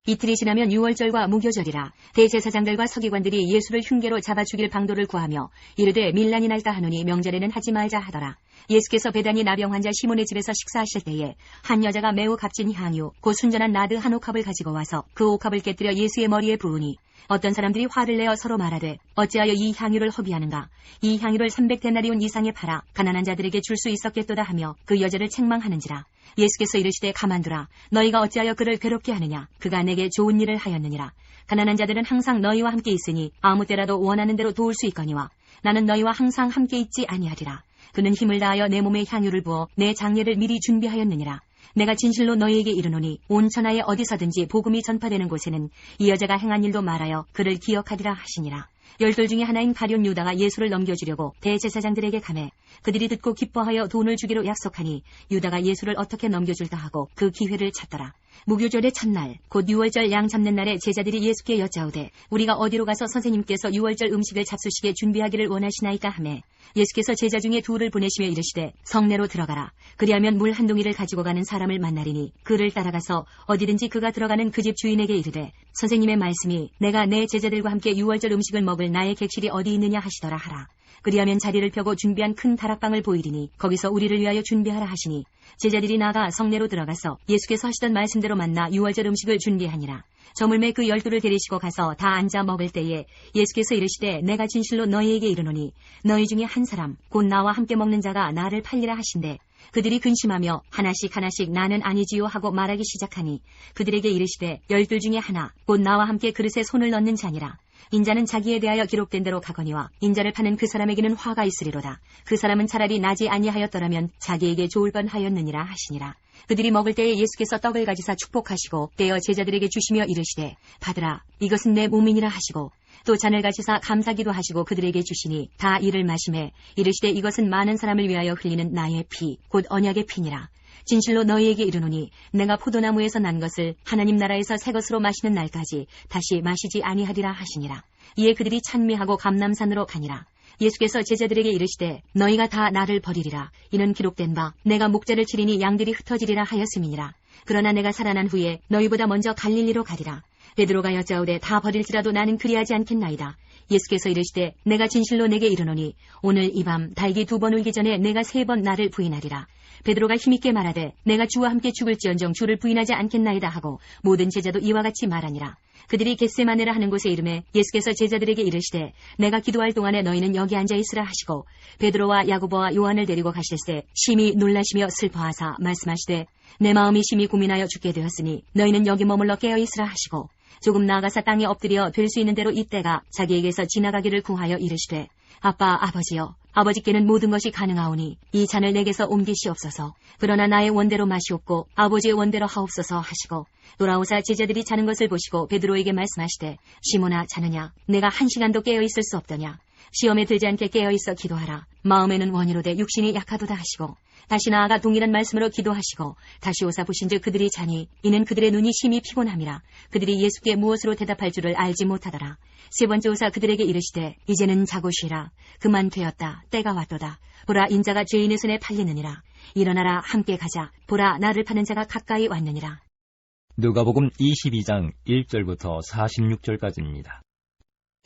이틀이 지나면 유월절과 무교절이라. 대제사장들과 서기관들이 예수를 흉계로 잡아 죽일 방도를 구하며 이르되 밀란이 날까 하노니 명절에는 하지 말자 하더라. 예수께서 베다니 나병 환자 시몬의 집에서 식사하실 때에 한 여자가 매우 값진 향유 곧 순전한 나드 한 옥합을 가지고 와서 그 옥합을 깨뜨려 예수의 머리에 부으니 어떤 사람들이 화를 내어 서로 말하되 어찌하여 이 향유를 허비하는가. 이 향유를 300데나리온 이상에 팔아 가난한 자들에게 줄 수 있었겠도다 하며 그 여자를 책망하는지라. 예수께서 이르시되 가만두라. 너희가 어찌하여 그를 괴롭게 하느냐. 그가 내게 좋은 일을 하였느니라. 가난한 자들은 항상 너희와 함께 있으니 아무 때라도 원하는 대로 도울 수 있거니와 나는 너희와 항상 함께 있지 아니하리라. 그는 힘을 다하여 내 몸에 향유를 부어 내 장례를 미리 준비하였느니라. 내가 진실로 너희에게 이르노니 온 천하에 어디서든지 복음이 전파되는 곳에는 이 여자가 행한 일도 말하여 그를 기억하리라 하시니라. 12 중에 하나인 가룟 유다가 예수를 넘겨주려고 대제사장들에게 가매 그들이 듣고 기뻐하여 돈을 주기로 약속하니 유다가 예수를 어떻게 넘겨줄까 하고 그 기회를 찾더라. 무교절의 첫날 곧 유월절 양 잡는 날에 제자들이 예수께 여짜오되 우리가 어디로 가서 선생님께서 유월절 음식을 잡수시게 준비하기를 원하시나이까 하매 예수께서 제자 중에 2를 보내시며 이르시되 성내로 들어가라. 그리하면 물 한 동이를 가지고 가는 사람을 만나리니 그를 따라가서 어디든지 그가 들어가는 그 집 주인에게 이르되 선생님의 말씀이 내가 내 제자들과 함께 유월절 음식을 먹을 나의 객실이 어디 있느냐 하시더라 하라. 그리하면 자리를 펴고 준비한 큰 다락방을 보이리니 거기서 우리를 위하여 준비하라 하시니 제자들이 나가 성내로 들어가서 예수께서 하시던 말씀대로 만나 유월절 음식을 준비하니라. 저물매 그 12를 데리시고 가서 다 앉아 먹을 때에 예수께서 이르시되 내가 진실로 너희에게 이르노니 너희 중에 한 사람 곧 나와 함께 먹는 자가 나를 팔리라 하신대. 그들이 근심하며 하나씩 하나씩 나는 아니지요 하고 말하기 시작하니 그들에게 이르시되 12 중에 하나 곧 나와 함께 그릇에 손을 넣는 자니라. 인자는 자기에 대하여 기록된 대로 가거니와 인자를 파는 그 사람에게는 화가 있으리로다. 그 사람은 차라리 나지 아니하였더라면 자기에게 좋을 뻔하였느니라 하시니라. 그들이 먹을 때에 예수께서 떡을 가지사 축복하시고 떼어 제자들에게 주시며 이르시되 받으라. 이것은 내 몸이니라 하시고 또 잔을 가지사 감사기도 하시고 그들에게 주시니 다 이를 마시매 이르시되 이것은 많은 사람을 위하여 흘리는 나의 피 곧 언약의 피니라. 진실로 너희에게 이르노니 내가 포도나무에서 난 것을 하나님 나라에서 새 것으로 마시는 날까지 다시 마시지 아니하리라 하시니라. 이에 그들이 찬미하고 감람산으로 가니라. 예수께서 제자들에게 이르시되 너희가 다 나를 버리리라. 이는 기록된 바 내가 목자를 치리니 양들이 흩어지리라 하였음이니라. 그러나 내가 살아난 후에 너희보다 먼저 갈릴리로 가리라. 베드로가 여짜오되 다 버릴지라도 나는 그리하지 않겠나이다. 예수께서 이르시되 내가 진실로 내게 이르노니 오늘 이 밤 달기 2번 울기 전에 내가 3번 나를 부인하리라. 베드로가 힘있게 말하되 내가 주와 함께 죽을지언정 주를 부인하지 않겠나이다 하고 모든 제자도 이와 같이 말하니라. 그들이 겟세마네라 하는 곳에 이르매 예수께서 제자들에게 이르시되 내가 기도할 동안에 너희는 여기 앉아 있으라 하시고 베드로와 야고보와 요한을 데리고 가실새 심히 놀라시며 슬퍼하사 말씀하시되 내 마음이 심히 고민하여 죽게 되었으니 너희는 여기 머물러 깨어 있으라 하시고 조금 나아가사 땅에 엎드려 될 수 있는 대로 이때가 자기에게서 지나가기를 구하여 이르시되 아빠 아버지여 아버지께는 모든 것이 가능하오니 이 잔을 내게서 옮기시옵소서. 그러나 나의 원대로 마시옵고 아버지의 원대로 하옵소서 하시고 돌아오사 제자들이 자는 것을 보시고 베드로에게 말씀하시되 시몬아 자느냐 내가 1시간도 깨어 있을 수 없더냐. 시험에 들지 않게 깨어 있어 기도하라. 마음에는 원이로되 육신이 약하도다 하시고 다시 나아가 동일한 말씀으로 기도하시고 다시 오사 보신즉 그들이 자니 이는 그들의 눈이 심히 피곤함이라. 그들이 예수께 무엇으로 대답할 줄을 알지 못하더라. 세 번째 오사 그들에게 이르시되 이제는 자고 쉬라. 그만 되었다. 때가 왔도다. 보라 인자가 죄인의 손에 팔리느니라. 일어나라 함께 가자. 보라 나를 파는 자가 가까이 왔느니라. 누가복음 22장 1절부터 46절까지입니다.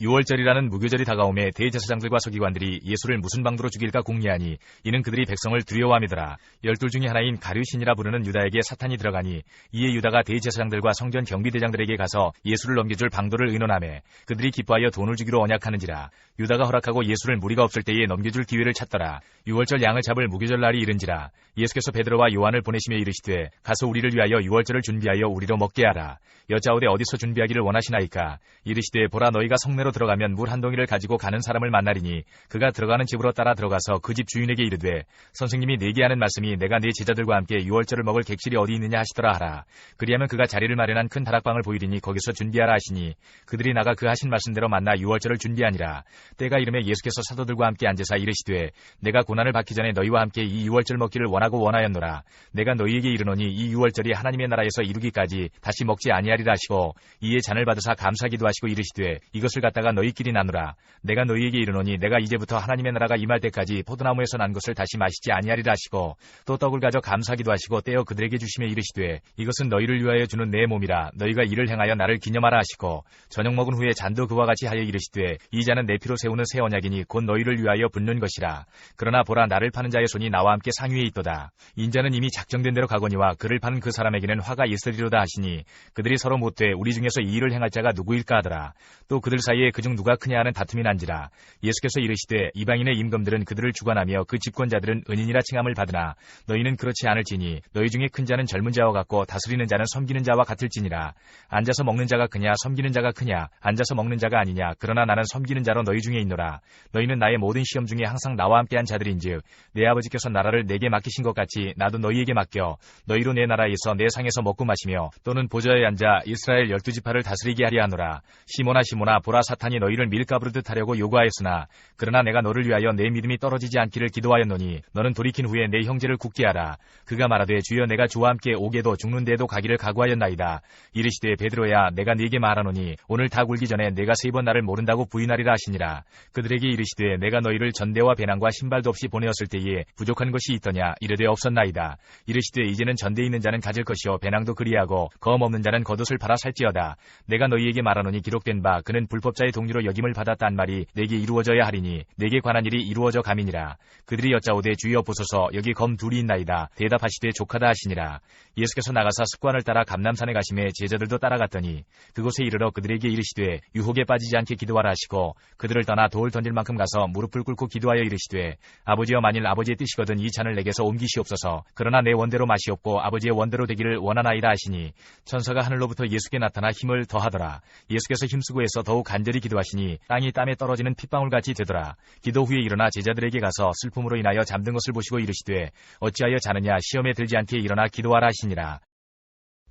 6월절이라는 무교절이 다가오매 대제사장들과 서기관들이 예수를 무슨 방도로 죽일까 궁리하니 이는 그들이 백성을 두려워함이더라. 12 중에 하나인 가룟신이라 부르는 유다에게 사탄이 들어가니 이에 유다가 대제사장들과 성전 경비대장들에게 가서 예수를 넘겨줄 방도를 의논하매 그들이 기뻐하여 돈을 주기로 언약하는지라. 유다가 허락하고 예수를 무리가 없을 때에 넘겨줄 기회를 찾더라. 6월절 양을 잡을 무교절 날이 이른지라. 예수께서 베드로와 요한을 보내시며 이르시되 가서 우리를 위하여 6월절을 준비하여 우리로 먹게 하라. 여짜오되 어디서 준비하기를 원하시나이까. 이르시되 보라 너희가 성내로 들어가면 물 한 동이를 가지고 가는 사람을 만나리니 그가 들어가는 집으로 따라 들어가서 그 집 주인에게 이르되 선생님이 네게 하는 말씀이 내가 네 제자들과 함께 6월절을 먹을 객실이 어디 있느냐 하시더라 하라. 그리하면 그가 자리를 마련한 큰 다락방을 보이리니 거기서 준비하라 하시니 그들이 나가 그 하신 말씀대로 만나 6월절을 준비하니라. 때가 이르매 예수께서 사도들과 함께 앉으사 이르시되 내가 고난을 받기 전에 너희와 함께 이 6월절 먹기를 원하고 원하였노라. 내가 너희에게 이르노니 이 6월절이 하나님의 나라에서 이루기까지 다시 먹지 아니하리라 하시고 이에 잔을 받으사 감사기도 하시고 이르시되 이것을 갖다가 너희끼리 나누라. 내가 너희에게 이르노니 내가 이제부터 하나님의 나라가 임할 때까지 포도나무에서 난 것을 다시 마시지 아니하리라 하시고 또 떡을 가져 감사기도 하시고 떼어 그들에게 주시며 이르시되 이것은 너희를 위하여 주는 내 몸이라. 너희가 이를 행하여 나를 기념하라 하시고 저녁 먹은 후에 잔도 그와 같이 하여 이르시되 이 잔은 내 피로 세우는 새 언약이니 곧 너희를 위하여 붓는 것이라. 그러나 보라 나를 파는 자의 손이 나와 함께 상위에 있도다. 인자는 이미 작정된 대로 가거니와 그를 파는 그 사람에게는 화가 있으리로다 하시니 그들이 서로 못되 우리 중에서 이 일을 행할 자가 누구일까 하더라. 또 그들 사이에 그중 누가 크냐 하는 다툼이 난지라. 예수께서 이르시되 이방인의 임금들은 그들을 주관하며 그 집권자들은 은인이라 칭함을 받으나 너희는 그렇지 않을지니 너희 중에 큰 자는 젊은 자와 같고 다스리는 자는 섬기는 자와 같을지니라. 앉아서 먹는 자가 크냐 섬기는 자가 크냐. 앉아서 먹는 자가 아니냐. 그러나 나는 섬기는 자로 너희 중에 있노라. 너희는 나의 모든 시험 중에 항상 나와 함께한 자들인즉 내 아버지께서 나라를 내게 맡기신 것 같이 나도 너희에게 맡겨 너희로 내 나라에서 내 상에서 먹고 마시며 또는 보좌에 앉아 이스라엘 12지파를 다스리게 하리 하노라. 시몬아 시몬아 보라 사탄이 너희를 밀가부르듯 하려고 요구하였으나 그러나 내가 너를 위하여 내 믿음이 떨어지지 않기를 기도하였노니 너는 돌이킨 후에 내 형제를 굳게 하라. 그가 말하되 주여 내가 주와 함께 오게도 죽는 데에도 가기를 각오하였나이다. 이르시되 베드로야 내가 네게 말하노니 오늘 닭 울기 전에 내가 3번 나를 모른다고 부인하리라 하시니라. 그들에게 이르시되 내가 너희를 전대와 배낭과 신발도 없이 보내었을 때에 부족한 것이 있더냐. 이르되 없었나이다. 이르시되 이제는 전대 있는 자는 가질 것이요 배낭도 그리하고 검 없는 자는 겉옷을 팔아 살지어다. 내가 너희에게 말하노니 기록된 바 그는 불법자의 동료로 여김을 받았단 말이 내게 이루어져야 하리니 내게 관한 일이 이루어져 감이니라. 그들이 여짜오되 주여 보소서 여기 검 둘이 있나이다. 대답하시되 족하다 하시니라. 예수께서 나가사 습관을 따라 감람산에 가시매 제자들도 따라갔더니 그곳에 이르러 그들에게 이르시되 유혹에 빠지지 않게 기도하라 하시고 그들을 떠나 돌 던질 만큼 가서 무릎을 꿇고 기도하여 이르시되 아버지여 만일 아버지의 뜻이거든 이 잔을 내게서 옮기시옵소서. 그러나 내 원대로 마시옵고 아버지의 원대로 되기를 원하나이다 하시니 천사가 하늘로부터 예수께 나타나 힘을 더하더라. 예수께서 힘쓰고 애써 더욱 간절히 기도하시니 땅이 땀에 떨어지는 핏방울같이 되더라. 기도 후에 일어나 제자들에게 가서 슬픔으로 인하여 잠든 것을 보시고 이르시되 어찌하여 자느냐 시험에 들지 않게 일어나 기도하라 하시니라.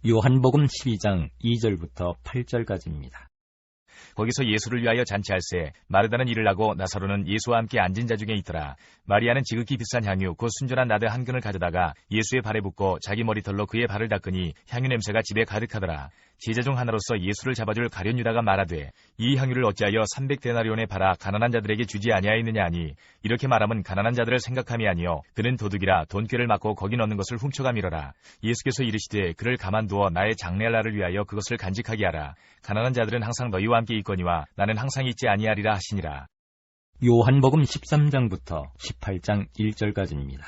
요한복음 12장 2절부터 8절까지입니다. 거기서 예수를 위하여 잔치할세 마르다는 일을 하고 나사로는 예수와 함께 앉은 자 중에 있더라. 마리아는 지극히 비싼 향유 곧 순전한 나드 한 근을 가져다가 예수의 발에 붓고 자기 머리털로 그의 발을 닦으니 향유 냄새가 집에 가득하더라. 제자 중 하나로서 예수를 잡아줄 가룟 유다가 말하되 이 향유를 어찌하여 300데나리온에 팔아 가난한 자들에게 주지 아니하였느냐 하니 이렇게 말하면 가난한 자들을 생각함이 아니요 그는 도둑이라 돈꾀를 맞고 거기 넣는 것을 훔쳐가미러라. 예수께서 이르시되 그를 가만두어 나의 장래할 날을 위하여 그것을 간직하게 하라. 가난한 자들은 항상 너희와 함께 있거니와 나는 항상 있지 아니하리라 하시니라. 요한복음 13장부터 18장 1절까지입니다.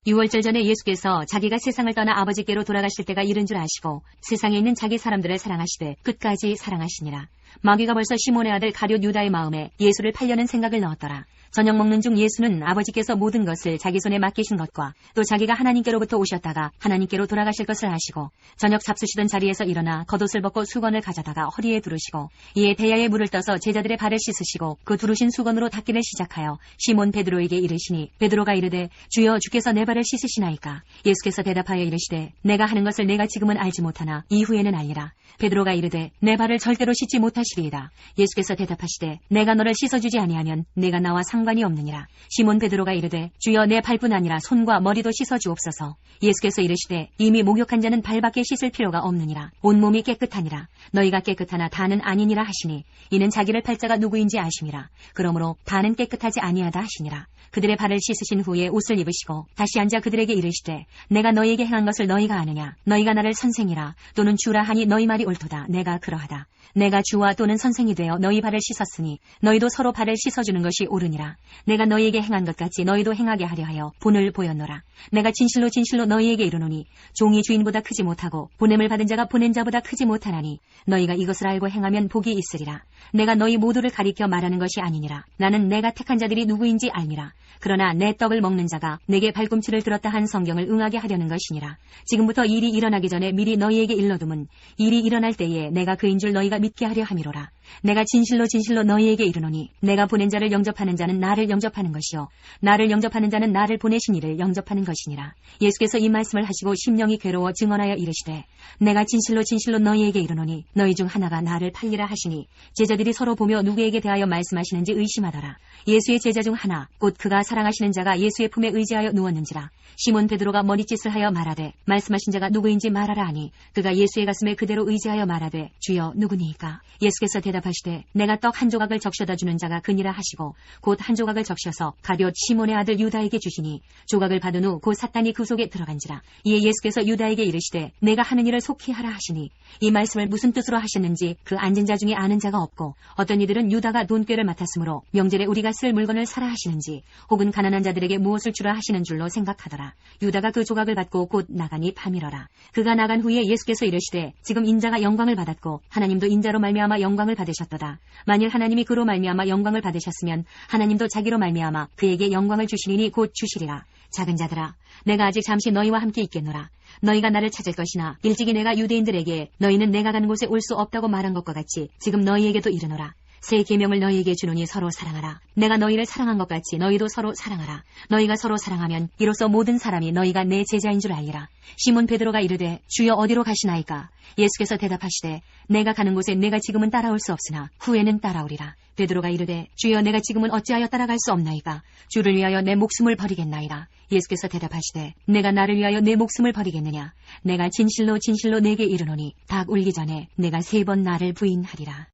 6월절 전에 예수께서 자기가 세상을 떠나 아버지께로 돌아가실 때가 이른 줄 아시고 세상에 있는 자기 사람들을 사랑하시되 끝까지 사랑하시니라. 마귀가 벌써 시몬의 아들 가룟 유다의 마음에 예수를 팔려는 생각을 넣었더라. 저녁 먹는 중 예수는 아버지께서 모든 것을 자기 손에 맡기신 것과 또 자기가 하나님께로부터 오셨다가 하나님께로 돌아가실 것을 아시고 저녁 잡수시던 자리에서 일어나 겉옷을 벗고 수건을 가져다가 허리에 두르시고 이에 대야에 물을 떠서 제자들의 발을 씻으시고 그 두르신 수건으로 닦기를 시작하여 시몬 베드로에게 이르시니 베드로가 이르되 주여 주께서 내 발을 씻으시나이까. 예수께서 대답하여 이르시되 내가 하는 것을 내가 지금은 알지 못하나 이후에는 알리라. 베드로가 이르되 내 발을 절대로 씻지 못하시리이다. 예수께서 대답하시되 내가 너를 씻어주지 아니하면 내가 나와 상관이 없느니라. 시몬 베드로가 이르되 주여 내 발뿐 아니라 손과 머리도 씻어주옵소서. 예수께서 이르시되 이미 목욕한 자는 발밖에 씻을 필요가 없느니라. 온몸이 깨끗하니라. 너희가 깨끗하나 다는 아니니라 하시니 이는 자기를 팔 자가 누구인지 아심이라. 그러므로 다는 깨끗하지 아니하다 하시니라. 그들의 발을 씻으신 후에 옷을 입으시고 다시 앉아 그들에게 이르시되 내가 너희에게 행한 것을 너희가 아느냐. 너희가 나를 선생이라 또는 주라 하니 너희 말이 옳도다. 내가 그러하다. 내가 주와 또는 선생이 되어 너희 발을 씻었으니 너희도 서로 발을 씻어주는 것이 옳으니라. 내가 너희에게 행한 것 같이 너희도 행하게 하려 하여 본을 보였노라. 내가 진실로 진실로 너희에게 이르노니 종이 주인보다 크지 못하고 보냄을 받은 자가 보낸 자보다 크지 못하나니 너희가 이것을 알고 행하면 복이 있으리라. 내가 너희 모두를 가리켜 말하는 것이 아니니라. 나는 내가 택한 자들이 누구인지 알미라. 그러나 내 떡을 먹는 자가 내게 발꿈치를 들었다 한 성경을 응하게 하려는 것이니라. 지금부터 일이 일어나기 전에 미리 너희에게 일러둠은 일이 일어날 때에 내가 그인 줄 너희가 믿게 하려 함이로라. 내가 진실로 진실로 너희에게 이르노니 내가 보낸 자를 영접하는 자는 나를 영접하는 것이요 나를 영접하는 자는 나를 보내신 이를 영접하는 것이니라. 예수께서 이 말씀을 하시고 심령이 괴로워 증언하여 이르시되 내가 진실로 진실로 너희에게 이르노니 너희 중 하나가 나를 팔리라 하시니 제자들이 서로 보며 누구에게 대하여 말씀하시는지 의심하더라. 예수의 제자 중 하나 곧 그가 사랑하시는 자가 예수의 품에 의지하여 누웠는지라. 시몬 베드로가 머리짓을 하여 말하되 말씀하신 자가 누구인지 말하라 하니 그가 예수의 가슴에 그대로 의지하여 말하되 주여 누구니이까. 예수께서 대답하시되 내가 떡 한 조각을 적셔다 주는 자가 그니라 하시고 곧 한 조각을 적셔서 가룟 시몬의 아들 유다에게 주시니 조각을 받은 후 곧 사탄이 그 속에 들어간지라. 이에 예수께서 유다에게 이르시되 내가 하는 일을 속히 하라 하시니 이 말씀을 무슨 뜻으로 하셨는지 그 앉은 자 중에 아는 자가 없고 어떤 이들은 유다가 돈꾀를 맡았으므로 명절에 우리가 쓸 물건을 사라 하시는지 혹은 가난한 자들에게 무엇을 주라 하시는 줄로 생각하더라. 유다가 그 조각을 받고 곧 나가니 밤이러라. 그가 나간 후에 예수께서 이르시되 지금 인자가 영광을 받았고 하나님도 인자로 말미암아 영광을 받으셨도다. 만일 하나님이 그로 말미암아 영광을 받으셨으면 하나님도 자기로 말미암아 그에게 영광을 주시리니 곧 주시리라. 작은 자들아 내가 아직 잠시 너희와 함께 있겠노라. 너희가 나를 찾을 것이나 일찍이 내가 유대인들에게 너희는 내가 가는 곳에 올 수 없다고 말한 것과 같이 지금 너희에게도 이르노라. 새 계명을 너희에게 주노니 서로 사랑하라. 내가 너희를 사랑한 것 같이 너희도 서로 사랑하라. 너희가 서로 사랑하면 이로써 모든 사람이 너희가 내 제자인 줄 알리라. 시몬 베드로가 이르되 주여 어디로 가시나이까. 예수께서 대답하시되 내가 가는 곳에 내가 지금은 따라올 수 없으나 후에는 따라오리라. 베드로가 이르되 주여 내가 지금은 어찌하여 따라갈 수 없나이까. 주를 위하여 내 목숨을 버리겠나이다. 예수께서 대답하시되 내가 나를 위하여 내 목숨을 버리겠느냐. 내가 진실로 진실로 내게 이르노니 닭 울기 전에 내가 3번 나를 부인하리라.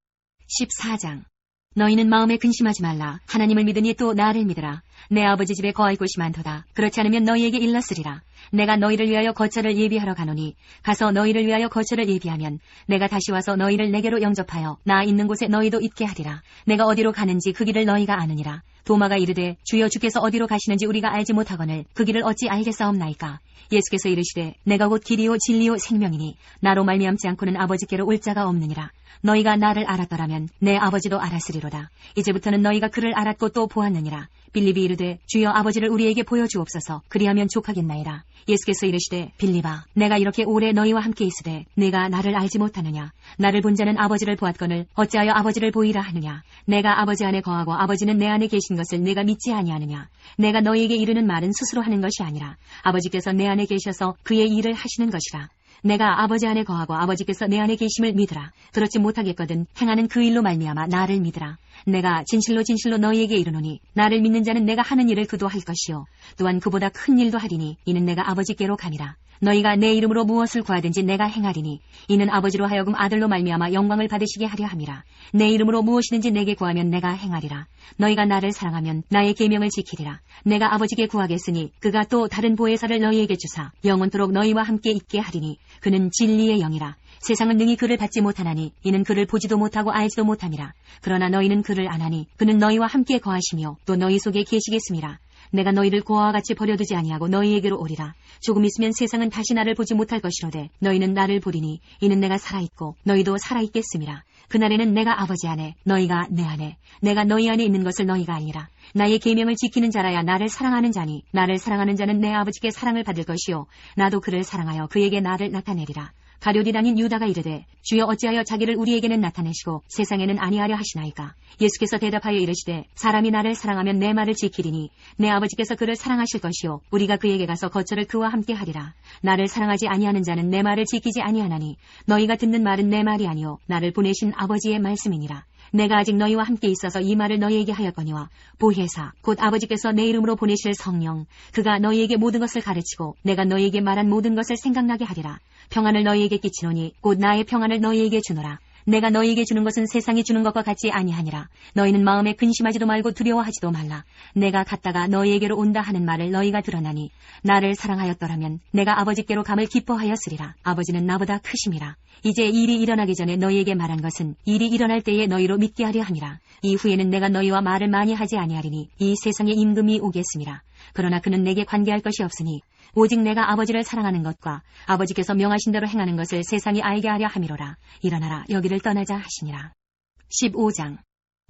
14장. 너희는 마음에 근심하지 말라. 하나님을 믿으니 또 나를 믿으라. 내 아버지 집에 거할 곳이 많도다. 그렇지 않으면 너희에게 일렀으리라. 내가 너희를 위하여 거처를 예비하러 가노니 가서 너희를 위하여 거처를 예비하면 내가 다시 와서 너희를 내게로 영접하여 나 있는 곳에 너희도 있게 하리라. 내가 어디로 가는지 그 길을 너희가 아느니라. 도마가 이르되 주여 주께서 어디로 가시는지 우리가 알지 못하거늘 그 길을 어찌 알겠사옵나이까. 예수께서 이르시되 내가 곧 길이요 진리요 생명이니 나로 말미암지 않고는 아버지께로 올 자가 없느니라. 너희가 나를 알았더라면 내 아버지도 알았으리로다. 이제부터는 너희가 그를 알았고 또 보았느니라. 빌립이 이르되 주여 아버지를 우리에게 보여주옵소서. 그리하면 족하겠나이다. 예수께서 이르시되 빌립아 내가 이렇게 오래 너희와 함께 있으되 내가 나를 알지 못하느냐. 나를 본 자는 아버지를 보았거늘 어찌하여 아버지를 보이라 하느냐. 내가 아버지 안에 거하고 아버지는 내 안에 계신 것을 내가 믿지 아니하느냐. 내가 너희에게 이르는 말은 스스로 하는 것이 아니라 아버지께서 내 안에 계셔서 그의 일을 하시는 것이라. 내가 아버지 안에 거하고 아버지께서 내 안에 계심을 믿으라. 그렇지 못하겠거든 행하는 그 일로 말미암아 나를 믿으라. 내가 진실로 진실로 너희에게 이르노니 나를 믿는 자는 내가 하는 일을 그도 할 것이요 또한 그보다 큰 일도 하리니 이는 내가 아버지께로 감이라. 너희가 내 이름으로 무엇을 구하든지 내가 행하리니 이는 아버지로 하여금 아들로 말미암아 영광을 받으시게 하려 함이라. 내 이름으로 무엇이든지 내게 구하면 내가 행하리라. 너희가 나를 사랑하면 나의 계명을 지키리라. 내가 아버지께 구하겠으니 그가 또 다른 보혜사를 너희에게 주사 영원토록 너희와 함께 있게 하리니 그는 진리의 영이라. 세상은 능히 그를 받지 못하나니 이는 그를 보지도 못하고 알지도 못함이라. 그러나 너희는 그를 아나니 그는 너희와 함께 거하시며 또 너희 속에 계시겠음이라. 내가 너희를 고아와 같이 버려두지 아니하고 너희에게로 오리라. 조금 있으면 세상은 다시 나를 보지 못할 것이로되 너희는 나를 보리니 이는 내가 살아있고 너희도 살아있겠음이라. 그날에는 내가 아버지 안에 너희가 내 안에 내가 너희 안에 있는 것을 너희가 알리라. 나의 계명을 지키는 자라야 나를 사랑하는 자니 나를 사랑하는 자는 내 아버지께 사랑을 받을 것이요 나도 그를 사랑하여 그에게 나를 나타내리라. 가룟이 다닌 유다가 이르되 주여 어찌하여 자기를 우리에게는 나타내시고 세상에는 아니하려 하시나이까. 예수께서 대답하여 이르시되 사람이 나를 사랑하면 내 말을 지키리니 내 아버지께서 그를 사랑하실 것이요 우리가 그에게 가서 거처를 그와 함께 하리라. 나를 사랑하지 아니하는 자는 내 말을 지키지 아니하나니 너희가 듣는 말은 내 말이 아니요 나를 보내신 아버지의 말씀이니라. 내가 아직 너희와 함께 있어서 이 말을 너희에게 하였거니와 보혜사 곧 아버지께서 내 이름으로 보내실 성령 그가 너희에게 모든 것을 가르치고 내가 너희에게 말한 모든 것을 생각나게 하리라. 평안을 너희에게 끼치노니 곧 나의 평안을 너희에게 주노라. 내가 너희에게 주는 것은 세상이 주는 것과 같지 아니하니라. 너희는 마음에 근심하지도 말고 두려워하지도 말라. 내가 갔다가 너희에게로 온다 하는 말을 너희가 들었나니 나를 사랑하였더라면 내가 아버지께로 감을 기뻐하였으리라. 아버지는 나보다 크심이라. 이제 일이 일어나기 전에 너희에게 말한 것은 일이 일어날 때에 너희로 믿게 하려 함이라. 이후에는 내가 너희와 말을 많이 하지 아니하리니 이 세상의 임금이 오겠음이라. 그러나 그는 내게 관계할 것이 없으니 오직 내가 아버지를 사랑하는 것과 아버지께서 명하신 대로 행하는 것을 세상이 알게 하려 함이로라. 일어나라 여기를 떠나자 하시니라. 15장.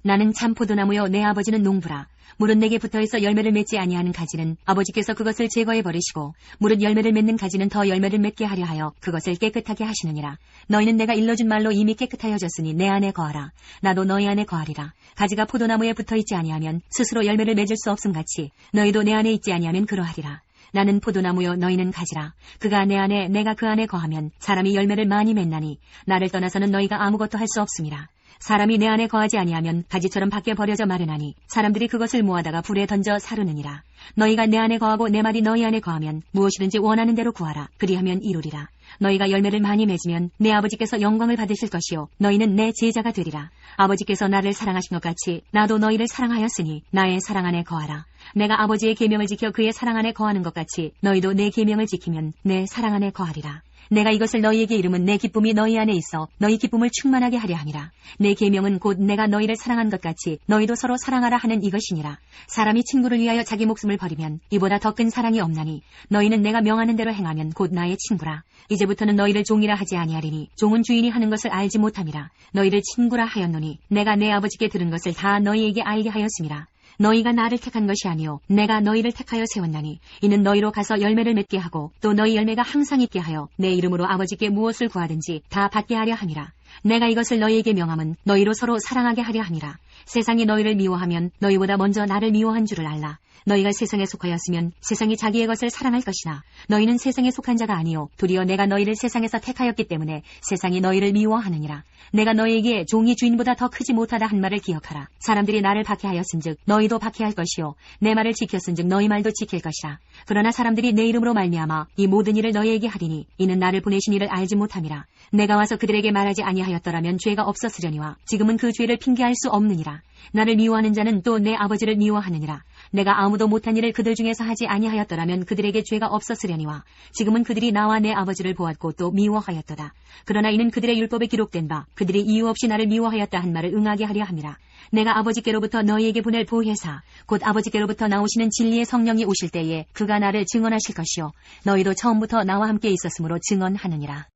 나는 참 포도나무요 내 아버지는 농부라. 무릇 내게 붙어있어 열매를 맺지 아니하는 가지는 아버지께서 그것을 제거해 버리시고 무릇 열매를 맺는 가지는 더 열매를 맺게 하려 하여 그것을 깨끗하게 하시느니라. 너희는 내가 일러준 말로 이미 깨끗하여졌으니 내 안에 거하라. 나도 너희 안에 거하리라. 가지가 포도나무에 붙어있지 아니하면 스스로 열매를 맺을 수 없음같이 너희도 내 안에 있지 아니하면 그러하리라. 나는 포도나무요 너희는 가지라. 그가 내 안에 내가 그 안에 거하면 사람이 열매를 많이 맺나니 나를 떠나서는 너희가 아무것도 할 수 없음이라. 사람이 내 안에 거하지 아니하면 가지처럼 밖에 버려져 마르나니 사람들이 그것을 모아다가 불에 던져 사르느니라. 너희가 내 안에 거하고 내 말이 너희 안에 거하면 무엇이든지 원하는 대로 구하라. 그리하면 이루리라. 너희가 열매를 많이 맺으면 내 아버지께서 영광을 받으실 것이요 너희는 내 제자가 되리라. 아버지께서 나를 사랑하신 것 같이 나도 너희를 사랑하였으니 나의 사랑 안에 거하라. 내가 아버지의 계명을 지켜 그의 사랑 안에 거하는 것 같이 너희도 내 계명을 지키면 내 사랑 안에 거하리라. 내가 이것을 너희에게 이름은 내 기쁨이 너희 안에 있어 너희 기쁨을 충만하게 하려 함이라. 내 계명은 곧 내가 너희를 사랑한 것 같이 너희도 서로 사랑하라 하는 이것이니라. 사람이 친구를 위하여 자기 목숨을 버리면 이보다 더 큰 사랑이 없나니 너희는 내가 명하는 대로 행하면 곧 나의 친구라. 이제부터는 너희를 종이라 하지 아니하리니 종은 주인이 하는 것을 알지 못함이라. 너희를 친구라 하였노니 내가 내 아버지께 들은 것을 다 너희에게 알게 하였음이라. 너희가 나를 택한 것이 아니요 내가 너희를 택하여 세웠나니 이는 너희로 가서 열매를 맺게 하고 또 너희 열매가 항상 있게 하여 내 이름으로 아버지께 무엇을 구하든지 다 받게 하려 함이라. 내가 이것을 너희에게 명함은 너희로 서로 사랑하게 하려 함이라. 세상이 너희를 미워하면 너희보다 먼저 나를 미워한 줄을 알라. 너희가 세상에 속하였으면 세상이 자기의 것을 사랑할 것이나 너희는 세상에 속한 자가 아니요 도리어 내가 너희를 세상에서 택하였기 때문에 세상이 너희를 미워하느니라. 내가 너희에게 종이 주인보다 더 크지 못하다 한 말을 기억하라. 사람들이 나를 박해하였은즉 너희도 박해할 것이요 내 말을 지켰은즉 너희 말도 지킬 것이라. 그러나 사람들이 내 이름으로 말미암아 이 모든 일을 너희에게 하리니 이는 나를 보내신 이를 알지 못함이라. 내가 와서 그들에게 말하지 아니하였더라면 죄가 없었으려니와 지금은 그 죄를 핑계할 수 없느니라. 나를 미워하는 자는 또 내 아버지를 미워하느니라. 내가 아무도 못한 일을 그들 중에서 하지 아니하였더라면 그들에게 죄가 없었으려니와 지금은 그들이 나와 내 아버지를 보았고 또 미워하였도다. 그러나 이는 그들의 율법에 기록된 바 그들이 이유 없이 나를 미워하였다 한 말을 응하게 하려 함이라. 내가 아버지께로부터 너희에게 보낼 보혜사 곧 아버지께로부터 나오시는 진리의 성령이 오실 때에 그가 나를 증언하실 것이요 너희도 처음부터 나와 함께 있었으므로 증언하느니라.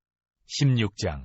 16장.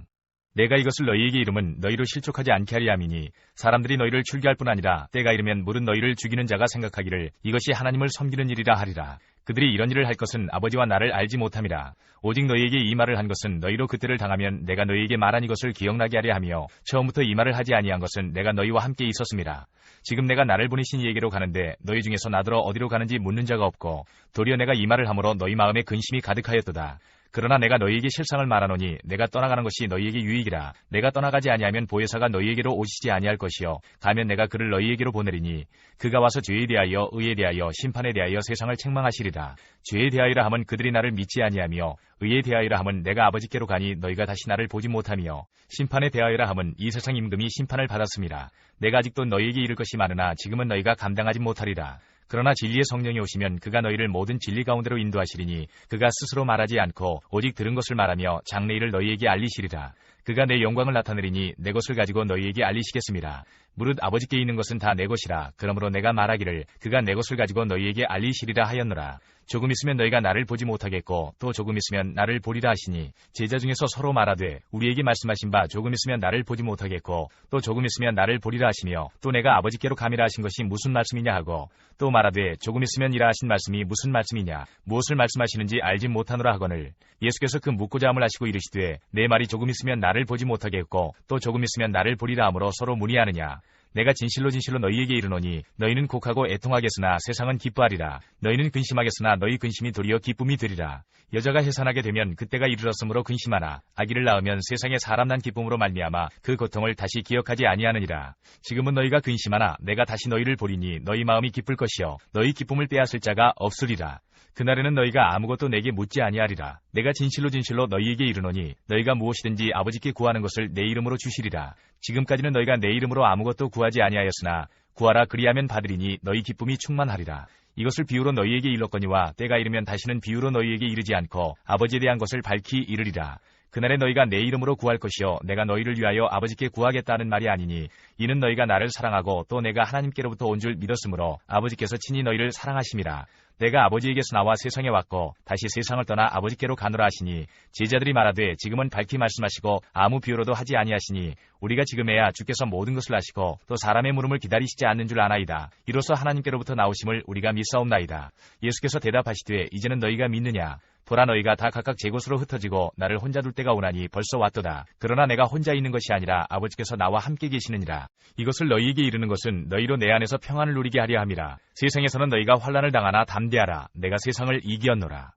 내가 이것을 너희에게 이름은 너희로 실족하지 않게 하리 함이니 사람들이 너희를 출교할 뿐 아니라 때가 이르면 무릇 너희를 죽이는 자가 생각하기를 이것이 하나님을 섬기는 일이라 하리라. 그들이 이런 일을 할 것은 아버지와 나를 알지 못함이라. 오직 너희에게 이 말을 한 것은 너희로 그때를 당하면 내가 너희에게 말한 이것을 기억나게 하려 하며 처음부터 이 말을 하지 아니한 것은 내가 너희와 함께 있었음이라. 지금 내가 나를 보내신 이에게로 가는데 너희 중에서 나더러 어디로 가는지 묻는 자가 없고 도리어 내가 이 말을 함으로 너희 마음에 근심이 가득하였도다. 그러나 내가 너희에게 실상을 말하노니 내가 떠나가는 것이 너희에게 유익이라. 내가 떠나가지 아니하면 보혜사가 너희에게로 오시지 아니할 것이요 가면 내가 그를 너희에게로 보내리니 그가 와서 죄에 대하여 의에 대하여 심판에 대하여 세상을 책망하시리라. 죄에 대하여라 함은 그들이 나를 믿지 아니하며 의에 대하여라 함은 내가 아버지께로 가니 너희가 다시 나를 보지 못하며 심판에 대하여라 함은 이 세상 임금이 심판을 받았음이라. 내가 아직도 너희에게 이를 것이 많으나 지금은 너희가 감당하지 못하리라. 그러나 진리의 성령이 오시면 그가 너희를 모든 진리 가운데로 인도하시리니 그가 스스로 말하지 않고 오직 들은 것을 말하며 장래일을 너희에게 알리시리라. 그가 내 영광을 나타내리니 내 것을 가지고 너희에게 알리시겠습니다. 무릇 아버지께 있는 것은 다 내 것이라. 그러므로 내가 말하기를 그가 내 것을 가지고 너희에게 알리시리라 하였노라. 조금 있으면 너희가 나를 보지 못하겠고 또 조금 있으면 나를 보리라 하시니 제자 중에서 서로 말하되 우리에게 말씀하신 바 조금 있으면 나를 보지 못하겠고 또 조금 있으면 나를 보리라 하시며 또 내가 아버지께로 가미라 하신 것이 무슨 말씀이냐 하고 또 말하되 조금 있으면 이라 하신 말씀이 무슨 말씀이냐 무엇을 말씀하시는지 알지 못하노라 하거늘 예수께서 그 묻고자 함을 하시고 이르시되 내 말이 조금 있으면 나를 보지 못하겠고 또 조금 있으면 나를 보리라 하므로 서로 문의하느냐. 내가 진실로 너희에게 이르노니 너희는 곡하고 애통하겠으나 세상은 기뻐하리라. 너희는 근심하겠으나 너희 근심이 도리어 기쁨이 되리라. 여자가 해산하게 되면 그때가 이르렀으므로 근심하나 아기를 낳으면 세상에 사람 난 기쁨으로 말미암아 그 고통을 다시 기억하지 아니하느니라. 지금은 너희가 근심하나 내가 다시 너희를 보리니 너희 마음이 기쁠 것이요 너희 기쁨을 빼앗을 자가 없으리라. 그날에는 너희가 아무것도 내게 묻지 아니하리라. 내가 진실로 너희에게 이르노니 너희가 무엇이든지 아버지께 구하는 것을 내 이름으로 주시리라. 지금까지는 너희가 내 이름으로 아무것도 구하지 아니하였으나 구하라 그리하면 받으리니 너희 기쁨이 충만하리라. 이것을 비유로 너희에게 일렀거니와 때가 이르면 다시는 비유로 너희에게 이르지 않고 아버지에 대한 것을 밝히 이르리라. 그날에 너희가 내 이름으로 구할 것이요 내가 너희를 위하여 아버지께 구하겠다는 말이 아니니 이는 너희가 나를 사랑하고 또 내가 하나님께로부터 온 줄 믿었으므로 아버지께서 친히 너희를 사랑하심이라. 내가 아버지에게서 나와 세상에 왔고 다시 세상을 떠나 아버지께로 가노라 하시니 제자들이 말하되 지금은 밝히 말씀하시고 아무 비유로도 하지 아니하시니 우리가 지금에야 주께서 모든 것을 아시고 또 사람의 물음을 기다리시지 않는 줄 아나이다. 이로써 하나님께로부터 나오심을 우리가 믿사옵나이다. 예수께서 대답하시되 이제는 너희가 믿느냐. 보라 너희가 다 각각 제 곳으로 흩어지고 나를 혼자 둘 때가 오나니 벌써 왔도다. 그러나 내가 혼자 있는 것이 아니라 아버지께서 나와 함께 계시느니라. 이것을 너희에게 이르는 것은 너희로 내 안에서 평안을 누리게 하려 함이라. 세상에서는 너희가 환난을 당하나 담대하라. 내가 세상을 이기었노라.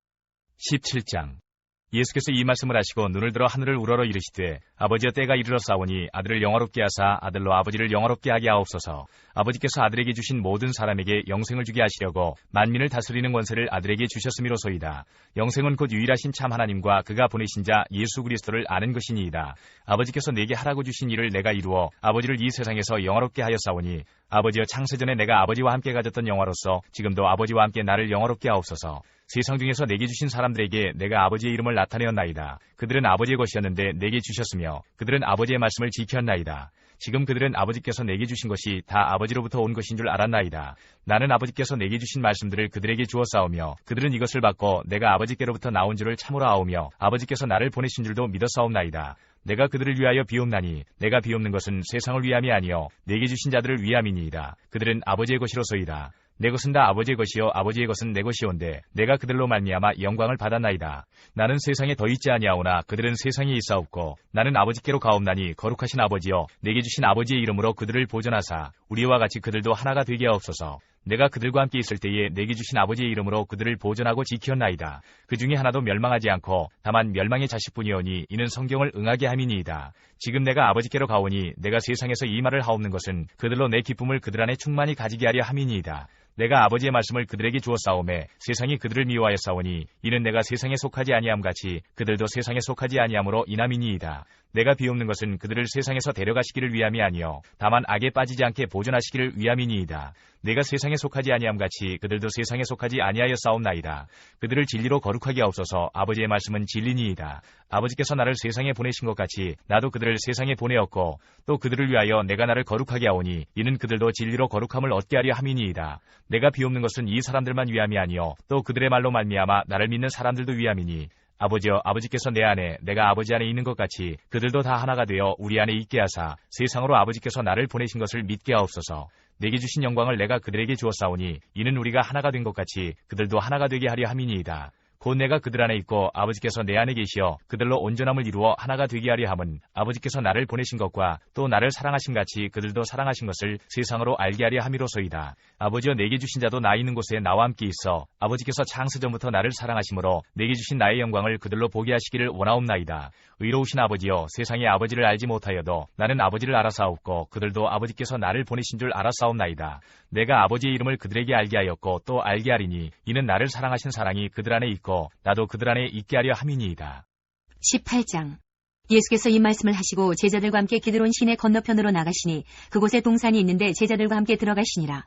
17장 예수께서 이 말씀을 하시고 눈을 들어 하늘을 우러러 이르시되 아버지여 때가 이르렀사오니 아들을 영화롭게 하사 아들로 아버지를 영화롭게 하게 하옵소서. 아버지께서 아들에게 주신 모든 사람에게 영생을 주게 하시려고 만민을 다스리는 권세를 아들에게 주셨음이로소이다. 영생은 곧 유일하신 참 하나님과 그가 보내신 자 예수 그리스도를 아는 것이니이다. 아버지께서 내게 하라고 주신 일을 내가 이루어 아버지를 이 세상에서 영화롭게 하였사오니 아버지여 창세전에 내가 아버지와 함께 가졌던 영화로서 지금도 아버지와 함께 나를 영화롭게 하옵소서. 세상 중에서 내게 주신 사람들에게 내가 아버지의 이름을 나타내었나이다. 그들은 아버지의 것이었는데 내게 주셨으며 그들은 아버지의 말씀을 지켰나이다. 지금 그들은 아버지께서 내게 주신 것이 다 아버지로부터 온 것인 줄 알았나이다. 나는 아버지께서 내게 주신 말씀들을 그들에게 주었사오며 그들은 이것을 받고 내가 아버지께로부터 나온 줄을 참으로 아오며 아버지께서 나를 보내신 줄도 믿었사옵나이다. 내가 그들을 위하여 비옵나니 내가 비옵는 것은 세상을 위함이 아니요 내게 주신 자들을 위함이니이다. 그들은 아버지의 것이로소이다. 내 것은 다 아버지의 것이요 아버지의 것은 내 것이온데 내가 그들로 말미암아 영광을 받았나이다. 나는 세상에 더 있지 아니하오나 그들은 세상에 있사옵고 나는 아버지께로 가옵나니 거룩하신 아버지여 내게 주신 아버지의 이름으로 그들을 보존하사 우리와 같이 그들도 하나가 되게 하옵소서. 내가 그들과 함께 있을 때에 내게 주신 아버지의 이름으로 그들을 보존하고 지켰나이다. 그 중에 하나도 멸망하지 않고 다만 멸망의 자식뿐이오니 이는 성경을 응하게 함이니이다. 지금 내가 아버지께로 가오니 내가 세상에서 이 말을 하옵는 것은 그들로 내 기쁨을 그들 안에 충만히 가지게 하려 함이니이다. 내가 아버지의 말씀을 그들에게 주었사오매 세상이 그들을 미워하였사오니 이는 내가 세상에 속하지 아니함 같이 그들도 세상에 속하지 아니함으로 인함이니이다. 내가 비옵는 것은 그들을 세상에서 데려가시기를 위함이 아니요 다만 악에 빠지지 않게 보존하시기를 위함이니이다. 내가 세상에 속하지 아니함 같이 그들도 세상에 속하지 아니하였사옵나이다. 그들을 진리로 거룩하게 하옵소서. 아버지의 말씀은 진리니이다. 아버지께서 나를 세상에 보내신 것 같이 나도 그들을 세상에 보내었고 또 그들을 위하여 내가 나를 거룩하게 하오니 이는 그들도 진리로 거룩함을 얻게 하려 함이니이다. 내가 비옵는 것은 이 사람들만 위함이 아니요 또 그들의 말로 말미암아 나를 믿는 사람들도 위함이니 아버지여 아버지께서 내 안에 내가 아버지 안에 있는 것 같이 그들도 다 하나가 되어 우리 안에 있게 하사 세상으로 아버지께서 나를 보내신 것을 믿게 하옵소서. 내게 주신 영광을 내가 그들에게 주었사오니 이는 우리가 하나가 된 것 같이 그들도 하나가 되게 하려 함이니이다. 곧 내가 그들 안에 있고 아버지께서 내 안에 계시어 그들로 온전함을 이루어 하나가 되게 하려 함은 아버지께서 나를 보내신 것과 또 나를 사랑하신 같이 그들도 사랑하신 것을 세상으로 알게 하려 함이로소이다. 아버지여 내게 주신 자도 나 있는 곳에 나와 함께 있어 아버지께서 창세전부터 나를 사랑하심으로 내게 주신 나의 영광을 그들로 보게 하시기를 원하옵나이다. 의로우신 아버지여 세상의 아버지를 알지 못하여도 나는 아버지를 알아사옵고 그들도 아버지께서 나를 보내신 줄 알아사옵나이다. 내가 아버지의 이름을 그들에게 알게 하였고 또 알게 하리니 이는 나를 사랑하신 사랑이 그들 안에 있고 나도 그들 안에 있게 하려 함이니이다. 18장. 예수께서 이 말씀을 하시고 제자들과 함께 기드론 시내 건너편으로 나가시니 그곳에 동산이 있는데 제자들과 함께 들어가시니라.